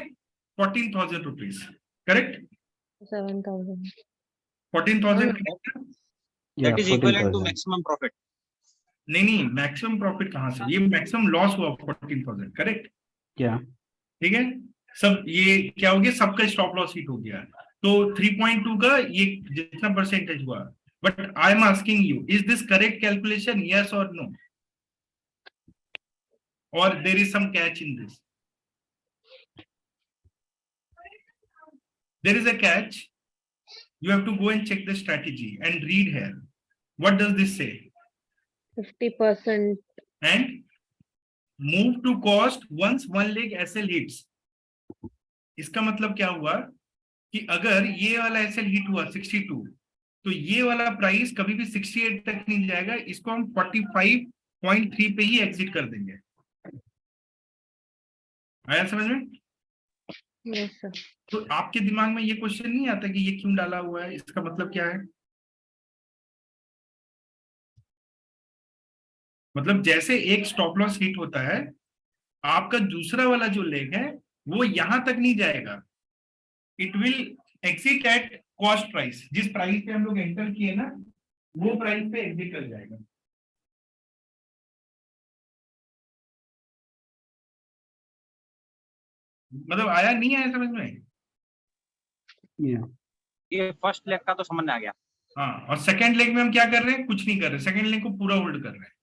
14,000 rupees, correct. 7,000. 14,000 Yeah, That is equivalent to 14,000. maximum profit. नहीं, मैक्सिमम प्रॉफिट कहाँ से, ये मैक्सिमम लॉस हुआ 14,000, करेक्ट। Yeah. ठीक है, सब ये क्या हो गया, सबका स्टॉप लॉस हिट हो गया, तो 3.2 का ये जितना परसेंटेज हुआ, but I am asking you, is this correct calculation, yes or no, or there is some catch in this? There is a catch. You have to go and check the strategy and read here. What does this say? 50%. And move to cost once one leg SL hits. इसका मतलब क्या हुआ कि अगर ये वाला SL hit हुआ 62, तो ये वाला प्राइस कभी भी 68 तक नहीं जाएगा, इसको हम 45.3 पे ही एग्जिट कर देंगे। आया समझ में? Yes, sir. तो आपके दिमाग में ये क्वेश्चन नहीं आता कि ये क्यों डाला हुआ है, इसका मतलब क्या है? मतलब जैसे एक स्टॉप लॉस हिट होता है, आपका दूसरा वाला जो लेग है वो यहां तक नहीं जाएगा, it will exit at cost price. जिस प्राइस पे हम लोग एंटर किए ना, वो प्राइस पे एग्जिट कर जाएगा। मतलब आया नहीं आया समझ में? ये फर्स्ट लेग का तो समझ में आ गया। हाँ, और सेकेंड लेग में हम क्या कर रहे हैं? कुछ नहीं कर रहे, सेकेंड लेग को पूरा होल्ड कर रहे हैं।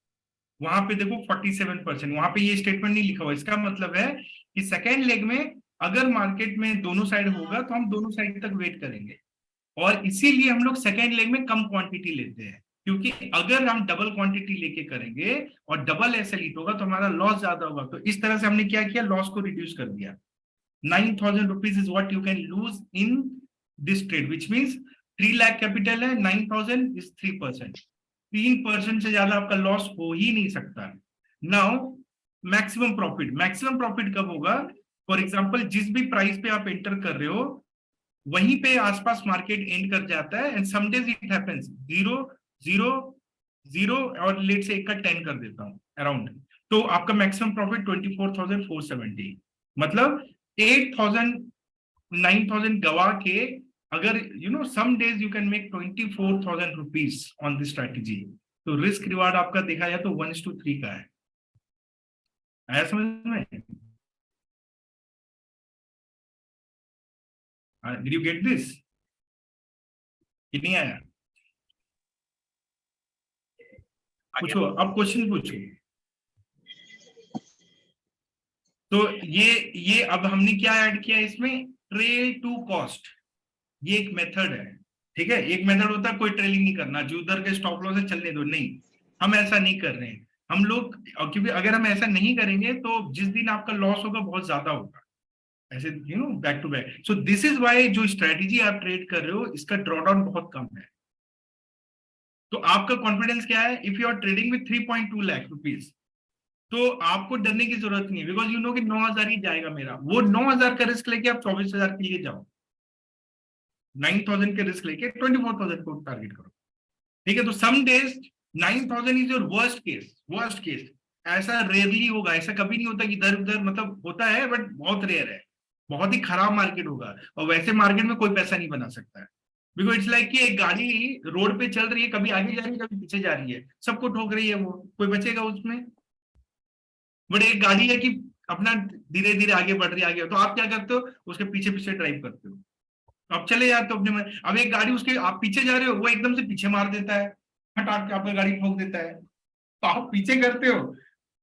वहां पे देखो 47%, वहां पे ये स्टेटमेंट नहीं लिखा हुआ। इसका मतलब है कि सेकेंड लेग में अगर मार्केट में दोनों साइड होगा तो हम दोनों साइड तक वेट करेंगे, और इसीलिए हम लोग सेकेंड लेग में कम क्वांटिटी लेते हैं, क्योंकि अगर हम डबल क्वांटिटी लेके करेंगे और डबल एसएल हिट होगा तो हमारा लॉस ज्यादा होगा। तो इस तरह से हमने क्या किया, लॉस को रिड्यूस कर दिया। 9,000 rupees is what you can lose in this trade, which means 3 lakh capital है, 9,000 इज 3%। 3% से ज्यादा आपका लॉस हो ही नहीं सकता। नाउ मैक्सिमम प्रॉफिट कब होगा? फॉर एग्जांपल जिस भी प्राइस पे आप एंटर कर रहे हो वहीं पे आसपास मार्केट एंड कर जाता है, and some days it happens 0 0 0 और लेट से 1 का 10 कर देता हूं अराउंड, तो आपका मैक्सिमम प्रॉफिट 24,470। मतलब 8,000 9,000 गवा के अगर some days you can make 24,000 rupees on this strategy. तो रिस्क रिवार्ड आपका देखा जाए तो 1:3 का है। आया समझ में? Did you get this? कि नहीं आया? पूछो, अब क्वेश्चन पूछो। तो ये अब हमने क्या ऐड किया इसमें? Trail to cost. ये एक मेथड है, ठीक है। एक मेथड होता है कोई ट्रेलिंग नहीं करना, जो उधर के स्टॉप लॉस है चलने दो, नहीं, हम ऐसा नहीं कर रहे हैं हम लोग, क्योंकि अगर हम ऐसा नहीं करेंगे तो जिस दिन आपका लॉस होगा बहुत ज्यादा होगा, ऐसे back to back. So this is why जो स्ट्रेटेजी आप ट्रेड कर रहे हो इसका ड्रॉडाउन बहुत कम है। तो आपका कॉन्फिडेंस क्या है? If you are trading with 3.2 lakh rupees तो आपको डरने की जरूरत नहीं है, बिकॉज यू नो कि 9,000 ही जाएगा मेरा। वो 9,000 का रिस्क लेके आप 24,000 के लिए जाओ, 9,000 के रिस्क लेके 24,000 को टारगेट करो, ठीक है। तो some days 9,000 is your worst case. ऐसा रेयरली होगा, ऐसा कभी नहीं होता कि इधर उधर, मतलब होता है बट बहुत रेयर है, बहुत ही खराब मार्केट होगा। और वैसे मार्केट में कोई पैसा नहीं बना सकता है, बिकॉज इट्स लाइक कि एक गाड़ी रोड पे चल रही है, कभी आगे जा रही है कभी पीछे जा रही है, सबको ठोक रही है, वो कोई बचेगा उसमें? बट एक गाड़ी है कि अपना धीरे धीरे आगे बढ़ रही है आगे, तो आप क्या करते हो? उसके पीछे पीछे ड्राइव करते हो, आप चले जाते हो अपने में। अब एक गाड़ी उसके आप पीछे जा रहे हो, वो एकदम से पीछे मार देता है, हटा के आपका गाड़ी ठोक देता है, तो आप पीछे करते हो,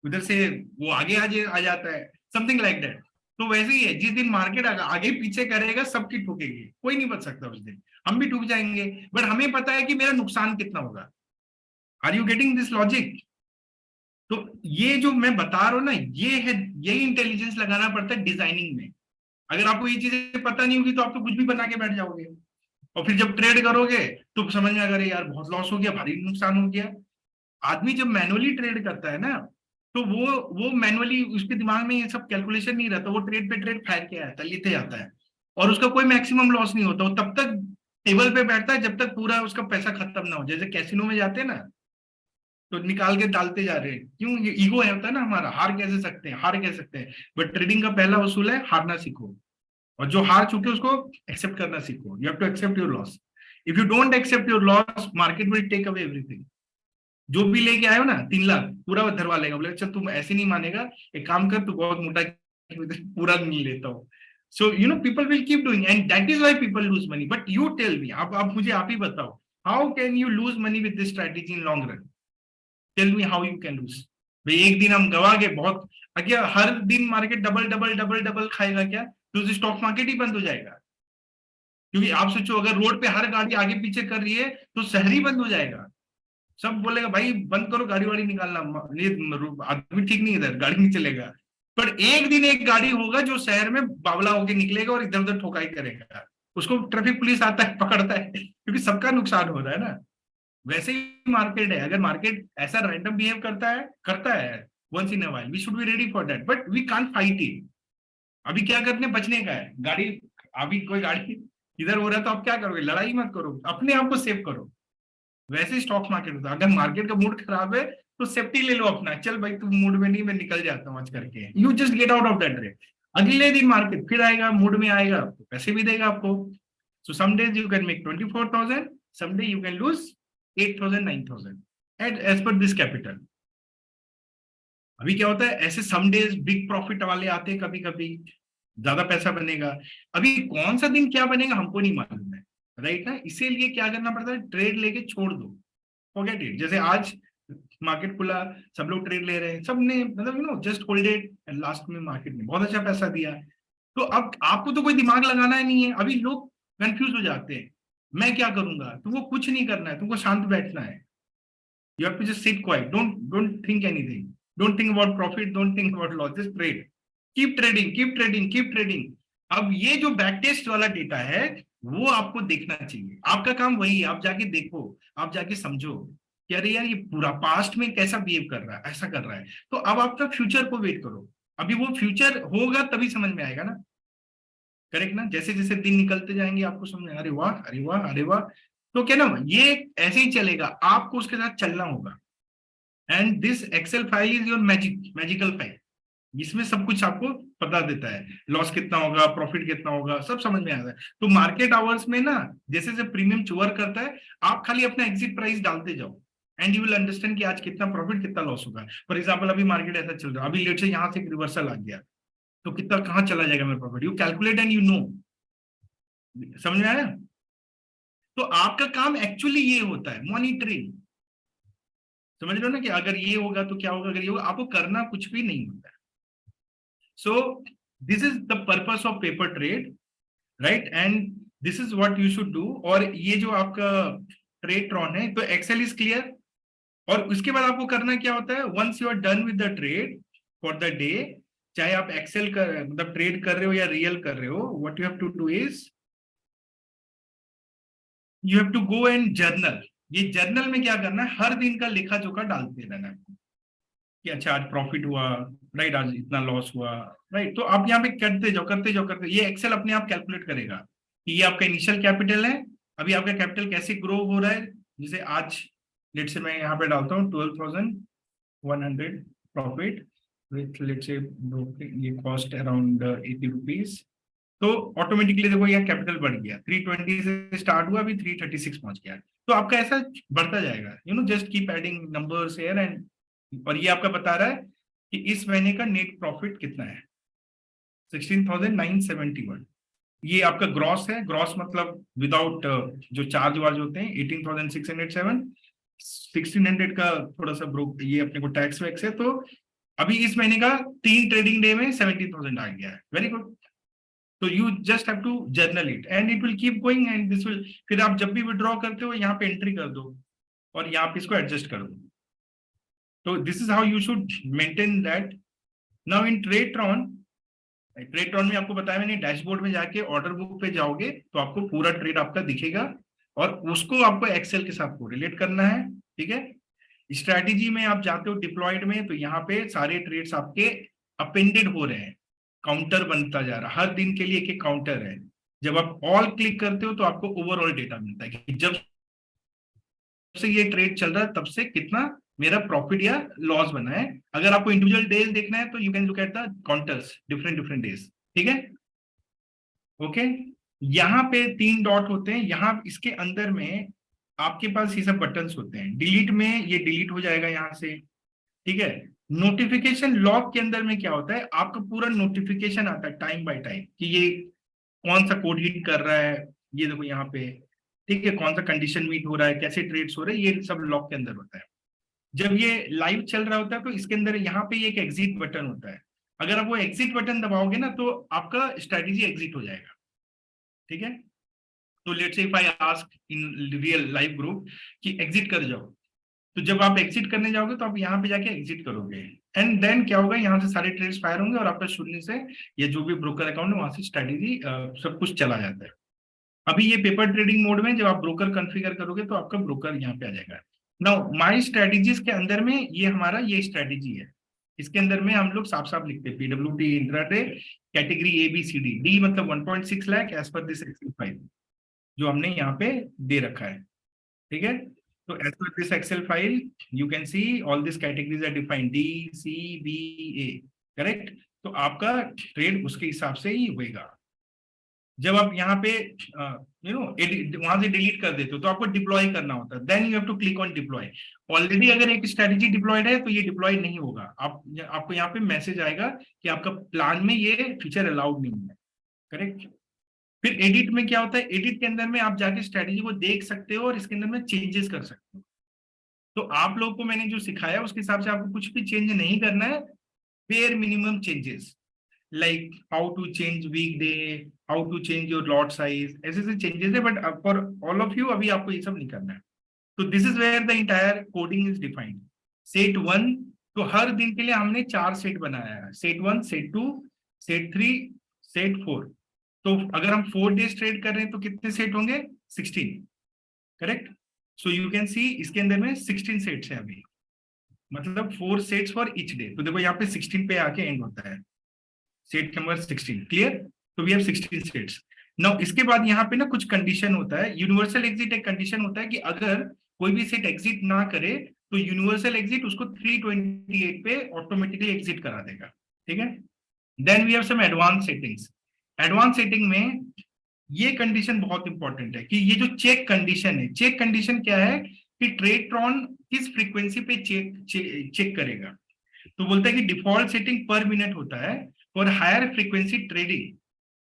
उधर से वो आगे आ जाता है, समथिंग लाइक दैट। तो वैसे ही है, जिस दिन मार्केट आगे पीछे करेगा सबकी ठोकेगी, कोई नहीं बच सकता उस दिन, हम भी ठुक जाएंगे, बट हमें पता है कि मेरा नुकसान कितना होगा। Are you getting this logic? तो ये जो मैं बता रहा हूं ना, ये है, यही इंटेलिजेंस लगाना पड़ता है डिजाइनिंग में। अगर आपको ये चीजें पता नहीं होगी तो आप तो कुछ भी बना के बैठ जाओगे, और फिर जब ट्रेड करोगे तो समझ में अगर यार बहुत लॉस हो गया, भारी नुकसान हो गया। आदमी जब मैनुअली ट्रेड करता है ना, तो वो मैनुअली उसके दिमाग में ये सब कैलकुलेशन नहीं रहता, वो ट्रेड पे ट्रेड फायर के आता है, लेते आता है, और उसका कोई मैक्सिमम लॉस नहीं होता। वो तब तक टेबल पे बैठता है जब तक पूरा उसका पैसा खत्म ना हो। जैसे कैसीनो में जाते हैं ना, तो निकाल के डालते जा रहे हैं, क्यों? ये ईगो होता है ना हमारा, हार कैसे सकते हैं। बट ट्रेडिंग का पहला उसूल है हारना सीखो, और जो हार चुके उसको एक्सेप्ट करना सीखो। You have to accept your loss. If you don't accept your loss, market will take away everything. जो भी लेके आए हो ना 3 लाख पूरा धरवा लेगा, बोले चल तुम ऐसे नहीं मानेगा, एक काम कर, तू बहुत मोटा पूरा नहीं लेता हो। So people will keep doing, and that is why people lose money. But you tell me, अब मुझे आप ही बताओ how can you lose money with this strategy in long run? Tell me how you can lose. भाई एक दिन हम गवा गए बहुत, क्या हर दिन market double double double double खाएगा क्या? तो स्टॉक मार्केट ही बंद हो जाएगा। क्योंकि आप सोचो, अगर रोड पे हर गाड़ी आगे पीछे कर रही है तो शहर ही बंद हो जाएगा। सब बोलेगा भाई बंद करो, गाड़ी वाड़ी निकालना, ये आदमी ठीक नहीं, इधर गाड़ी नहीं चलेगा। पर एक दिन एक गाड़ी होगा जो शहर में बावला होके निकलेगा और इधर उधर ठोकाई करेगा, उसको ट्रैफिक पुलिस आता है, पकड़ता है, क्योंकि सबका नुकसान हो रहा है ना। वैसे ही मार्केट है, अगर मार्केट ऐसा रैंडम बिहेव करता है once in a while, we should be ready for that, but we can't fight it. अभी क्या करने, बचने का है। गाड़ी, अभी कोई गाड़ी इधर हो रहा है तो आप क्या करोगे? लड़ाई मत करो, अपने आप को सेव करो। वैसे स्टॉक मार्केट होता है, अगर मार्केट का मूड खराब है तो सेफ्टी ले लो अपना, चल भाई तू मूड में नहीं, मैं निकल जाता हूँ आज करके, you just get out of that trade. अगले दिन मार्केट फिर आएगा, मूड में आएगा तो पैसे भी देगा आपको। So some days you can make 24,000, some day you can lose 8,000 9,000 as per this capital. अभी क्या होता है, ऐसे सम डेज बिग प्रॉफिट वाले आते हैं, कभी कभी ज्यादा पैसा बनेगा। अभी कौन सा दिन क्या बनेगा हमको नहीं मालूम है, राइट ना। इसीलिए क्या करना पड़ता है, ट्रेड लेके छोड़ दो, फॉरगेट इट। जैसे आज मार्केट खुला, सब लोग ट्रेड ले रहे हैं, सबने मतलब you know just hold it, and last में मार्केट ने बहुत अच्छा पैसा दिया। तो अब आपको तो कोई दिमाग लगाना ही नहीं है। अभी लोग कंफ्यूज हो जाते हैं, मैं क्या करूंगा? तुमको कुछ नहीं करना है, तुमको शांत बैठना है। You have to just sit quiet, don't think anything, don't think about profit, don't think about loss, just trade, keep trading, keep trading, keep trading. अब ये जो बैक टेस्ट वाला डेटा है वो आपको देखना चाहिए, आपका काम वही है। आप जाके देखो, आप जाके समझो कि अरे यार ये पूरा पास्ट में कैसा बिहेव कर रहा है, ऐसा कर रहा है। तो अब आपका फ्यूचर को वेट करो, अभी वो फ्यूचर होगा तभी समझ में आएगा ना, करेक्ट ना। जैसे जैसे दिन निकलते जाएंगे आपको समझ, अरे वाह अरे वाह अरे वाह। तो क्या ना, ये ऐसे ही चलेगा, आपको उसके साथ चलना होगा। And this Excel file is your magical file, इसमें सब कुछ आपको पता देता है, लॉस कितना होगा, प्रॉफिट कितना होगा, सब समझ में आता है। तो मार्केट आवर्स में ना जैसे जैसे प्रीमियम चुवर करता है, आप खाली अपना एग्जिट प्राइस डालते जाओ एंड यू विल अंडरस्टैंड कि आज कितना प्रॉफिट कितना लॉस होगा। फॉर एग्जाम्पल अभी मार्केट ऐसा चल रहा है, अभी लेट से यहाँ से एक रिवर्सल आ गया तो कितना कहाँ चला जाएगा मेरा profit, you calculate and you know. समझ में आया? तो आपका काम एक्चुअली ये होता है, मॉनिटरिंग। समझ लो ना कि अगर ये होगा तो क्या होगा, अगर ये होगा, आपको करना कुछ भी नहीं होता है। So this is the purpose of paper trade, right? And this is what you should do. और ये जो आपका ट्रेड ट्रॉन है, तो एक्सेल इज क्लियर। और उसके बाद आपको करना क्या होता है, once you are done with the trade for the day, चाहे आप एक्सेल कर मतलब ट्रेड कर रहे हो या रियल कर रहे हो, what you have to do is you have to go and journal. ये जर्नल में क्या करना है, हर दिन का लेखा जोखा डालते रहना है कि अच्छा आज प्रॉफिट हुआ, राइट, आज इतना लॉस हुआ, राइट। तो आप यहाँ पे करते जाओ करते जाओ करते, ये एक्सेल अपने आप कैलकुलेट करेगा कि ये आपका इनिशियल कैपिटल है, अभी आपका कैपिटल कैसे ग्रो हो रहा है। जैसे आज लेट से मैं यहाँ पे डालता हूँ 12,100 प्रॉफिट विथ लेट से ये कॉस्ट अराउंड 80 रुपीज, तो ऑटोमेटिकली देखो यहाँ कैपिटल बढ़ गया, 320 से स्टार्ट हुआ, अभी 336 पहुंच गया। तो आपका ऐसा बढ़ता जाएगा, you know, just keep adding numbers here and. और ये आपका बता रहा है कि इस महीने का नेट प्रॉफिट कितना है, 16,971। ये आपका ग्रॉस है, ग्रॉस मतलब विदाउट जो चार्ज वार्ज होते हैं 18,607, 1600 का थोड़ा सा ब्रोक, ये अपने को टैक्स वैक्स है। तो अभी इस महीने का 3 ट्रेडिंग डे में 17,000 आ गया है, वेरी गुड। तो you just have to journal it and it will keep going and this will, फिर आप जब भी विड्रॉ करते हो यहाँ पे एंट्री कर दो और यहाँ पे इसको एडजस्ट कर दो। तो this is how you should maintain that. Now in Tradetron में आपको बताया मैंने, डैशबोर्ड में जाके ऑर्डर बुक पे जाओगे तो आपको पूरा ट्रेड आपका दिखेगा और उसको आपको एक्सेल के साथ कोरिलेट करना है, ठीक है। स्ट्रैटेजी में आप जाते हो डिप्लॉयड में, तो यहाँ पे सारे ट्रेड्स आपके अपेंडेड हो रहे हैं, काउंटर बनता जा रहा है, हर दिन के लिए एक एक काउंटर है। जब आप ऑल क्लिक करते हो तो आपको ओवरऑल डेटा मिलता है कि जब से ये ट्रेड चल रहा है तब से कितना मेरा प्रॉफिट या लॉस बना है। अगर आपको इंडिविजुअल डेज देखना है तो you can look at the counters different days, ठीक है। ओके, यहाँ पे 3 डॉट होते हैं, यहाँ इसके अंदर में आपके पास ये सब बटन्स होते हैं। डिलीट में ये डिलीट हो जाएगा यहाँ से, ठीक है। नोटिफिकेशन लॉग के अंदर में क्या होता है, आपका पूरा नोटिफिकेशन आता है टाइम बाय टाइम कि ये कौन सा कोड हिट कर रहा है, ये देखो यहाँ पे, ठीक है, कौन सा कंडीशन मीट हो रहा है, कैसे ट्रेड्स हो रहे हैं, ये सब लॉक के अंदर होता है। जब ये लाइव चल रहा होता है तो इसके अंदर यहाँ पे एक एग्जिट बटन होता है, अगर आप वो एग्जिट बटन दबाओगे ना तो आपका स्ट्रेटेजी एग्जिट हो जाएगा। ठीक है, तो let's say if I ask in real live group कि एग्जिट कर जाओ, तो जब आप एग्जिट करने जाओगे तो आप यहाँ पे जाके एग्जिट करोगे, एंड देन क्या होगा, यहाँ से सारे ट्रेड्स फायर होंगे और आपका शून्य से या जो भी ब्रोकर अकाउंट है वहां से स्ट्रेटेजी सब कुछ चला जाता है। अभी ये पेपर ट्रेडिंग मोड में जब आप ब्रोकर कॉन्फ़िगर करोगे तो आपका ब्रोकर यहाँ पे आ जाएगा। नाउ माय स्ट्रेटेजीज के अंदर में ये हमारा ये स्ट्रेटेजी है, इसके अंदर में हम लोग साफ साफ लिखते हैं PWT intraday category ABCD, D मतलब 1.6 lakh as per this Excel file जो हमने यहाँ पे दे रखा है। ठीक है, तो as per this Excel file you can see all this categories are defined DCBA, correct. तो आपका ट्रेड उसके हिसाब से ही होएगा। जब आप यहाँ पे वहां से डिलीट कर देते हो तो आपको डिप्लॉय करना होता है, then you have to click on deploy. Already अगर एक स्ट्रेटेजी डिप्लॉयड है तो ये डिप्लॉय नहीं होगा, आपको यहाँ पे मैसेज आएगा कि आपका प्लान में ये फीचर अलाउड नहीं है, करेक्ट। फिर एडिट में क्या होता है, एडिट के अंदर में आप जाके स्ट्रेटेजी को देख सकते हो और इसके अंदर में चेंजेस कर सकते हो। तो आप लोगों को मैंने जो सिखाया उसके हिसाब से आपको कुछ भी चेंज नहीं करना है, bare minimum changes like how to change weekday, how to change your lot size, ऐसे ऐसे changes है, but for all of you अभी आपको ये सब नहीं करना है। तो this is where the entire coding is defined. Set 1, तो हर दिन के लिए हमने 4 सेट बनाया है, set 1, set 2, set 3, set 4। तो अगर हम 4 डेज ट्रेड कर रहे हैं तो कितने सेट होंगे, 16, करेक्ट। सो यू कैन सी इसके अंदर में 16 सेट्स है अभी, मतलब 4 सेट्स फॉर ईच डे। तो देखो यहाँ पे 16 पे आके एंड होता है, सेट नंबर 16, क्लियर। तो वी हैव 16 सेट्स। नाउ इसके बाद यहाँ पे ना कुछ कंडीशन होता है, यूनिवर्सल एग्जिट एक कंडीशन होता है कि अगर कोई भी सेट एग्जिट ना करे तो यूनिवर्सल एग्जिट उसको 328 पे ऑटोमेटिकली एग्जिट करा देगा। ठीक है, then we have some advance settings. Advance setting में ये कंडीशन बहुत इंपॉर्टेंट है कि ये जो चेक कंडीशन है, चेक कंडीशन क्या है कि ट्रेडट्रॉन किस फ्रीक्वेंसी पे चेक करेगा। तो बोलता है कि डिफॉल्ट सेटिंग पर मिनट होता है फॉर हायर फ्रीक्वेंसी ट्रेडिंग,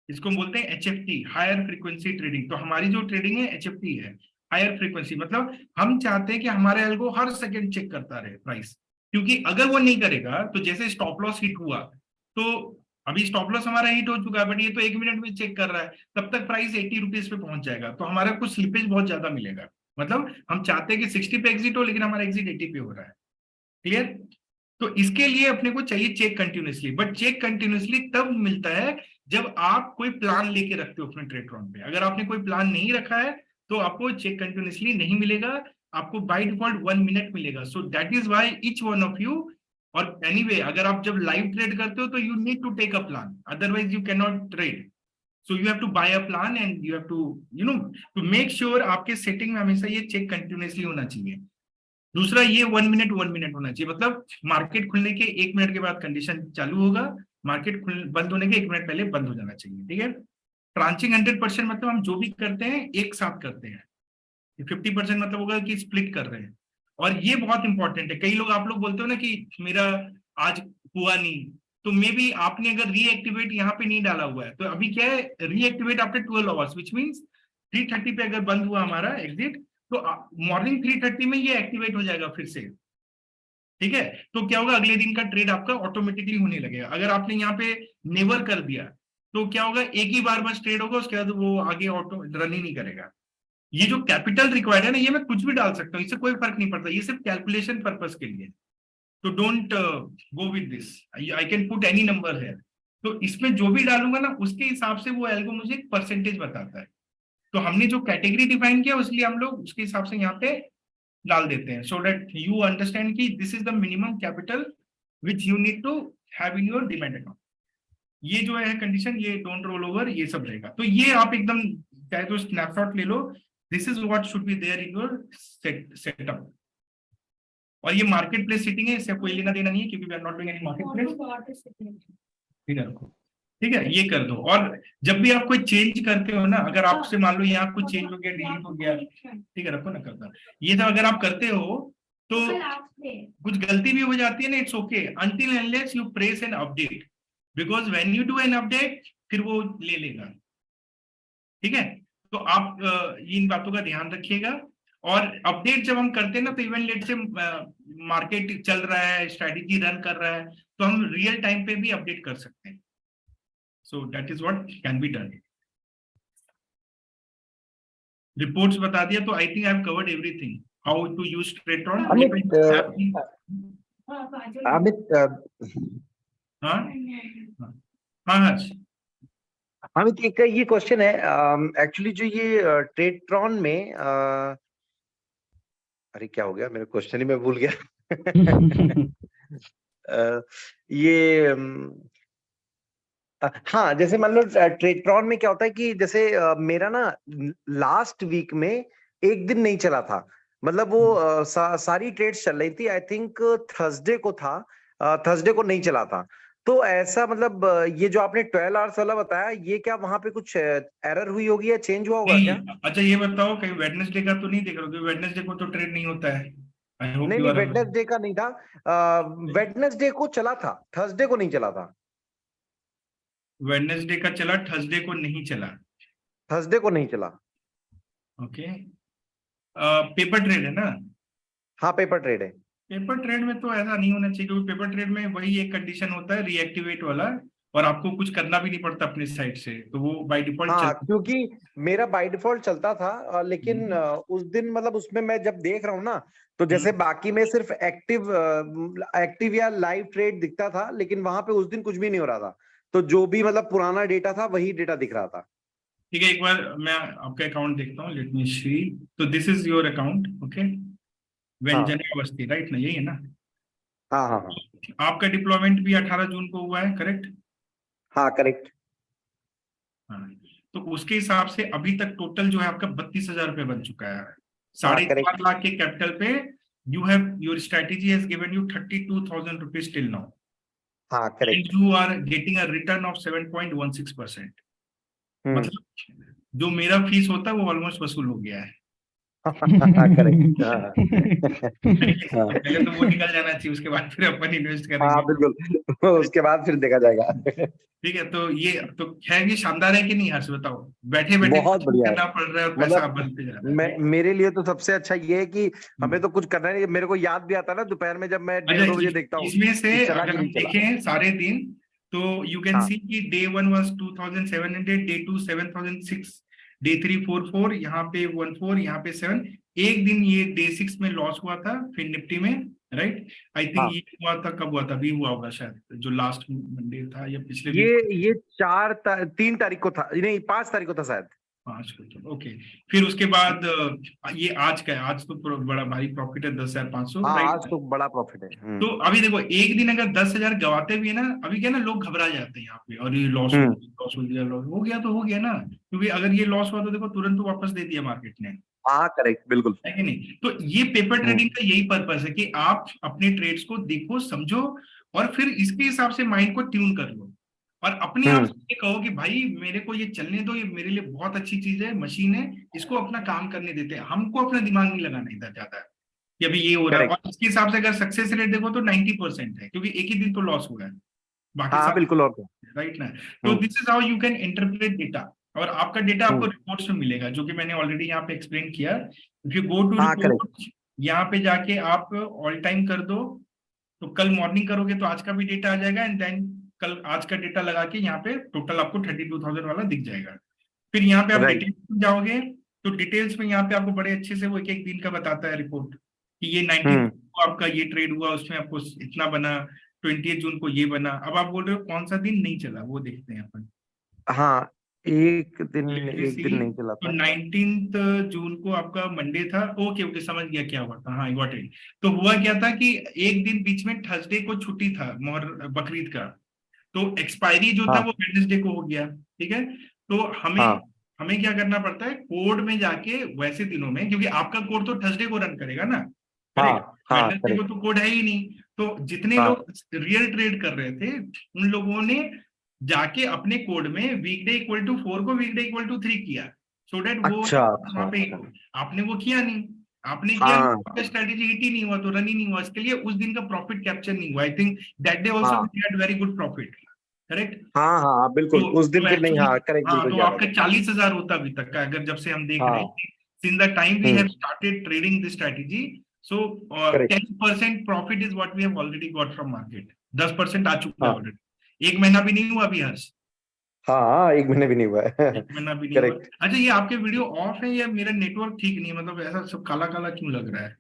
इसको बोलते हैं HFT, हायर फ्रीक्वेंसी ट्रेडिंग। तो हमारी जो ट्रेडिंग है HFT है, हायर फ्रीक्वेंसी, मतलब हम चाहते हैं कि हमारे एल्गो हर सेकंड चेक करता रहे प्राइस, क्योंकि अगर वो नहीं करेगा तो जैसे स्टॉप लॉस हिट हुआ, तो अभी स्टॉप लॉस हमारा हिट हो चुका है बट ये तो 1 मिनट में चेक कर रहा है, तब तक प्राइस 80 रुपीज पे पहुंच जाएगा, तो हमारा कुछ स्लिपेज बहुत ज्यादा मिलेगा। मतलब हम चाहते हैं कि 60 पे एग्जिट हो लेकिन हमारा एग्जिट 80 पे हो रहा है, क्लियर। तो इसके लिए अपने को चाहिए check continuously, but check continuously तब मिलता है जब आप कोई प्लान लेके रखते हो अपने ट्रेडट्रॉन पे। अगर आपने कोई प्लान नहीं रखा है तो आपको चेक कंटिन्यूसली नहीं मिलेगा, आपको बाय डिफॉल्ट 1 मिनट मिलेगा। So that is why each one of you, और एनीवे अगर आप जब लाइव ट्रेड करते हो तो you need to take a plan, otherwise you can not trade. So you have to buy a plan and you have to to make sure आपके setting में हमेशा ये चेक कंटिन्यूसली होना चाहिए। दूसरा ये 1 मिनट होना चाहिए, मतलब मार्केट खुलने के 1 मिनट के बाद कंडीशन चालू होगा, मार्केट बंद होने के 1 मिनट पहले बंद हो जाना चाहिए। ठीक है, ट्रांचिंग 100% मतलब हम जो भी करते हैं एक साथ करते हैं, 50% मतलब होगा कि स्प्लिट कर रहे हैं। और ये बहुत इंपॉर्टेंट है, कई लोग आप लोग बोलते हो ना कि मेरा आज हुआ नहीं, तो मे बी आपने अगर रीएक्टिवेट यहाँ पे नहीं डाला हुआ है, तो अभी क्या है, reactivate after 12 hours, which means 3:30 पे अगर बंद हुआ हमारा एग्जिट तो मॉर्निंग 3:30 में ये एक्टिवेट हो जाएगा फिर से। ठीक है, तो क्या होगा, अगले दिन का ट्रेड आपका ऑटोमेटिकली होने लगेगा। अगर आपने यहाँ पे नेवर कर दिया तो क्या होगा, एक ही बार बस ट्रेड होगा, उसके बाद वो आगे ऑटो रन ही नहीं करेगा। ये जो कैपिटल रिक्वायर्ड है ना, ये मैं कुछ भी डाल सकता हूँ, इससे कोई फर्क नहीं पड़ता, ये सिर्फ कैलकुलेशन पर्पस के लिए। तो don't go with this, I can put any number है, तो इसमें जो भी डालूंगा ना उसके हिसाब से वो एल्गो मुझे एक परसेंटेज बताता है। तो हमने जो कैटेगरी डिफाइन किया इसलिए हम लोग उसके हिसाब से यहाँ पे डाल देते हैं, सो दैट यू अंडरस्टैंड कि this is the minimum capital which you need to have in your demat account. ये जो है कंडीशन, ये डोंट रोल ओवर, ये सब रहेगा। तो ये आप एकदम चाहे तो स्नैपशॉट ले लो, this is what should be there in your setup. और ये मार्केट प्लेस सेटिंग है, इससे कोई लेना देना नहीं है क्योंकि we are not doing any market place. ठीक है, ठीक है, ये कर दो। और जब भी आप कोई चेंज करते हो ना, अगर आपसे मान लो यहाँ कुछ चेंज हो गया, डिलीट हो गया, ठीक है, रखो ना करता, ये सब अगर आप करते हो तो कुछ गलती भी हो जाती है ना, it's okay until unless you press an update, because when you do an update फिर वो ले लेगा। ठीक है, तो आप इन बातों का ध्यान रखिएगा। और अपडेट जब हम करते हैं ना, तो इवन लेट से मार्केट चल रहा है, स्ट्रैटेजी रन कर रहा है, तो हम रियल टाइम पे भी अपडेट कर सकते हैं। So that is what can be done. Reports बता दिया, तो I think I have covered everything, how to use Tradetron. Amit हाँ हाँ हाँ अमित एक ये क्वेश्चन है एक्चुअली जो ये ट्रेडट्रॉन में अरे क्या हो गया, मेरे क्वेश्चन ही मैं भूल गया। ये हाँ, जैसे मान लो ट्रेडट्रॉन में क्या होता है कि जैसे मेरा ना लास्ट वीक में एक दिन नहीं चला था, मतलब वो सारी ट्रेड्स चल रही थी, आई थिंक थर्सडे को था, थर्सडे को नहीं चला था। तो ऐसा मतलब ये जो आपने 12 आवर्स वाला बताया, ये क्या वहां पे कुछ एरर हुई होगी या चेंज हुआ होगा क्या? अच्छा ये बताओ, कहीं वेडनेसडे का तो नहीं देख रहे हो? वेडनेसडे को तो ट्रेड नहीं होता है। नहीं, वेडनेसडे का नहीं था, वेडनेसडे को चला था, थर्सडे को नहीं चला था। वेडनेसडे का चला, थर्सडे को नहीं चला। थर्सडे को नहीं चला। ओके, पेपर ट्रेड है ना? हाँ, पेपर ट्रेड है। पेपर ट्रेड में तो ऐसा नहीं होना चाहिए, क्योंकि पेपर ट्रेड में वही एक कंडीशन होता है, रीएक्टिवेट वाला, और आपको कुछ करना भी नहीं पड़ता अपनी साइड से, तो वो बाय डिफॉल्ट हाँ, क्योंकि मेरा बाय डिफॉल्ट चलता था, लेकिन उस दिन मतलब उसमें मैं जब देख रहा हूँ ना, तो जैसे बाकी में सिर्फ एक्टिव या लाइव ट्रेड दिखता था, लेकिन वहां पे उस दिन कुछ भी नहीं हो रहा था, तो जो भी मतलब पुराना डेटा था वही डेटा दिख रहा था। ठीक है, एक बार मैं आपका अकाउंट देखता हूँ, लेट मी सी। तो this is your account, okay, Vyanjana Awasthi, right ना? यही है ना? हाँ हाँ हाँ आपका डिप्लॉयमेंट भी 18 जून को हुआ है, करेक्ट? हाँ, करेक्ट। हाँ, तो उसके हिसाब से अभी तक टोटल जो है आपका 32,000 रुपये बन चुका है। हाँ, 4.5 लाख के कैपिटल पे you have, your strategy has given you 32,000 rupees till now. हाँ, correct. You are getting a return of 7.16%। मतलब जो मेरा फीस होता है वो ऑलमोस्ट वसूल हो गया है। करेक्ट। पहले तो वो निकल जाना चाहिए, उसके बाद फिर अपन इन्वेस्ट हाँ करेंगे। बिल्कुल, उसके बाद फिर देखा जाएगा। ठीक है, तो ये तो है कि शानदार है कि नहीं हर्ष? बताओ, बैठे बैठे बहुत बढ़िया है। करना पड़ रहा है और पैसा मतलब बनते जा रहा है। मेरे लिए तो सबसे अच्छा ये है कि हमें तो कुछ करना नहीं, मेरे को याद भी आता ना दोपहर में जब मैं 1:30-2 बजे देखता हूँ इसमें से कि चला अगर कि हम नहीं चला। देखें सारे दिन, तो यू कैन हाँ। सी कि डे 1 वाज 2,700, डे 2 7,006, डे 3 4,4, यहाँ पे 1,4, यहाँ पे 7। एक दिन ये डे 6 में लॉस हुआ था फिर निफ्टी में, राइट? आई थिंक हाँ। ये हुआ था, कब हुआ था? अभी हुआ होगा शायद, जो लास्ट मंडे था या पिछले ये 3 तारीख को था, नहीं 5 तारीख को था शायद। 5 को तो ओके। फिर उसके बाद ये आज का है, आज तो बड़ा भारी प्रॉफिट है, 10,500, हाँ, राइट? आज तो बड़ा प्रॉफिट है। तो अभी देखो, एक दिन अगर 10,000 गवाते भी है ना, अभी क्या ना, लोग घबरा जाते हैं यहाँ पे, और ये लॉस हो गया, लॉस हो गया तो हो गया ना, क्योंकि अगर ये लॉस हुआ तो देखो तुरंत तो वापस दे दिया मार्केट ने, हाँ, करेक्ट, बिल्कुल। है कि नहीं? तो ये पेपर ट्रेडिंग का यही पर्पस है कि आप अपने ट्रेड्स को देखो, समझो, और फिर इसके हिसाब से माइंड को ट्यून कर लो, और अपने आप से ये कहो कि भाई मेरे को ये चलने दो, ये मेरे लिए बहुत अच्छी चीज है, मशीन है, इसको अपना काम करने देते हैं, हमको अपना दिमाग नहीं लगाना इधर ज्यादा कि अभी ये हो रहा है। और इसके हिसाब से अगर सक्सेस रेट देखो तो 90% है, क्योंकि एक ही दिन तो लॉस हुआ है, बाकी हाँ, सब बिल्कुल, और राइट ना? तो this is how you can interpret data, और आपका डेटा आपको रिपोर्ट्स में मिलेगा, जो कि मैंने ऑलरेडी यहाँ पे एक्सप्लेन किया। If you go to report, यहाँ पे जाके आप ऑल टाइम कर दो, तो कल मॉर्निंग करोगे तो आज का भी डेटा आ जाएगा, एंड देन कल आज का डेटा लगा के यहाँ पे टोटल आपको 32,000 वाला दिख जाएगा। फिर यहाँ पे आप डिटेल्स में जाओगे, तो डिटेल्स में यहाँ पे आपको बड़े अच्छे से वो एक दिन का बताता है रिपोर्ट, कि ये 19 को आपका ये ट्रेड हुआ, उसमें आपको इतना बना, 20 जून को ये बना। अब आप बोल रहे हो कौन सा दिन नहीं चला, वो देखते हैं अपन। हाँ, एक दिन नहीं चला तो था। 19 जून को आपका मंडे था। ओके ओके, समझ गया क्या हुआ था। हाँ, गॉट इट। तो हुआ क्या था कि एक दिन बीच में थर्सडे को छुट्टी था, बकरीद का, तो एक्सपायरी जो था वो वेडनेसडे को हो गया। ठीक है, तो हमें क्या करना पड़ता है, कोड में जाके वैसे दिनों में, क्योंकि आपका कोड तो थर्सडे को रन करेगा ना, वेडनेसडे को तो कोड है ही नहीं। तो जितने लोग रियल ट्रेड कर रहे थे, उन लोगों ने जाके अपने कोड में वीकडे इक्वल टू 4 को वीकडे इक्वल टू 3 किया, सो डेट वो वहां पे आपने वो किया नहीं, आपने किया नहीं, स्ट्रेटेजी हिट ही नहीं हुआ, तो रन ही नहीं हुआ, इसके लिए उस दिन का प्रॉफिट कैप्चर नहीं हुआ। I think that day also we had very good profit. Correct. हाँ हाँ बिल्कुल, उस दिन फिर नहीं, हाँ करेक्ट, हाँ, बिल्कुल तो याद आपका है। 40,000 होता अभी तक का, अगर जब से हम देख रहे हाँ। हैं since the time we have started trading this strategy, so Correct. 10% profit is what we have already got from market. 10% आ चुका है हाँ ऑलरेडी। 1 महीना भी नहीं हुआ अभी हर्ष, हाँ हाँ, 1 महीने भी नहीं हुआ है। 1 महीना भी नहीं हुआ। करेक्ट। अच्छा, ये आपके वीडियो ऑफ है या मेरा नेटवर्क ठीक नहीं है, मतलब ऐसा सब काला काला क्यों लग रहा है?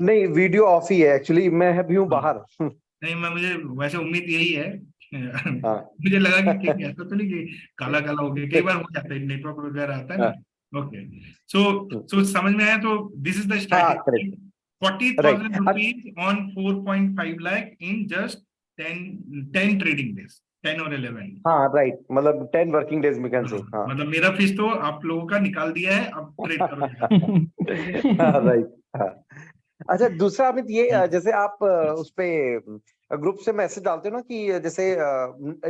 नहीं, वीडियो ऑफ ही है एक्चुअली, मैं भी हूँ बाहर। नहीं, मैं मुझे वैसे उम्मीद यही है। हाँ मुझे लगा कि कहीं ऐसा तो नहीं कि काला काला हो गया, कई बार हो जाता है, नेटवर्क वगैरह आता है हाँ ना। ओके, सो समझ में आया। तो दिस इज द हाँ strategy, correct 40,000 right. rupees on 4.5 lakh in just 10 trading days, 10 और 11। हाँ राइट, मतलब 10 वर्किंग डेज में कैन से। हाँ मतलब मेरा फीस तो आप लोगों का निकाल दिया है, अब ट्रेड करो जाके। राइट। हाँ अच्छा, दूसरा अमित, ये जैसे आप उस पे ग्रुप से मैसेज डालते हो ना कि जैसे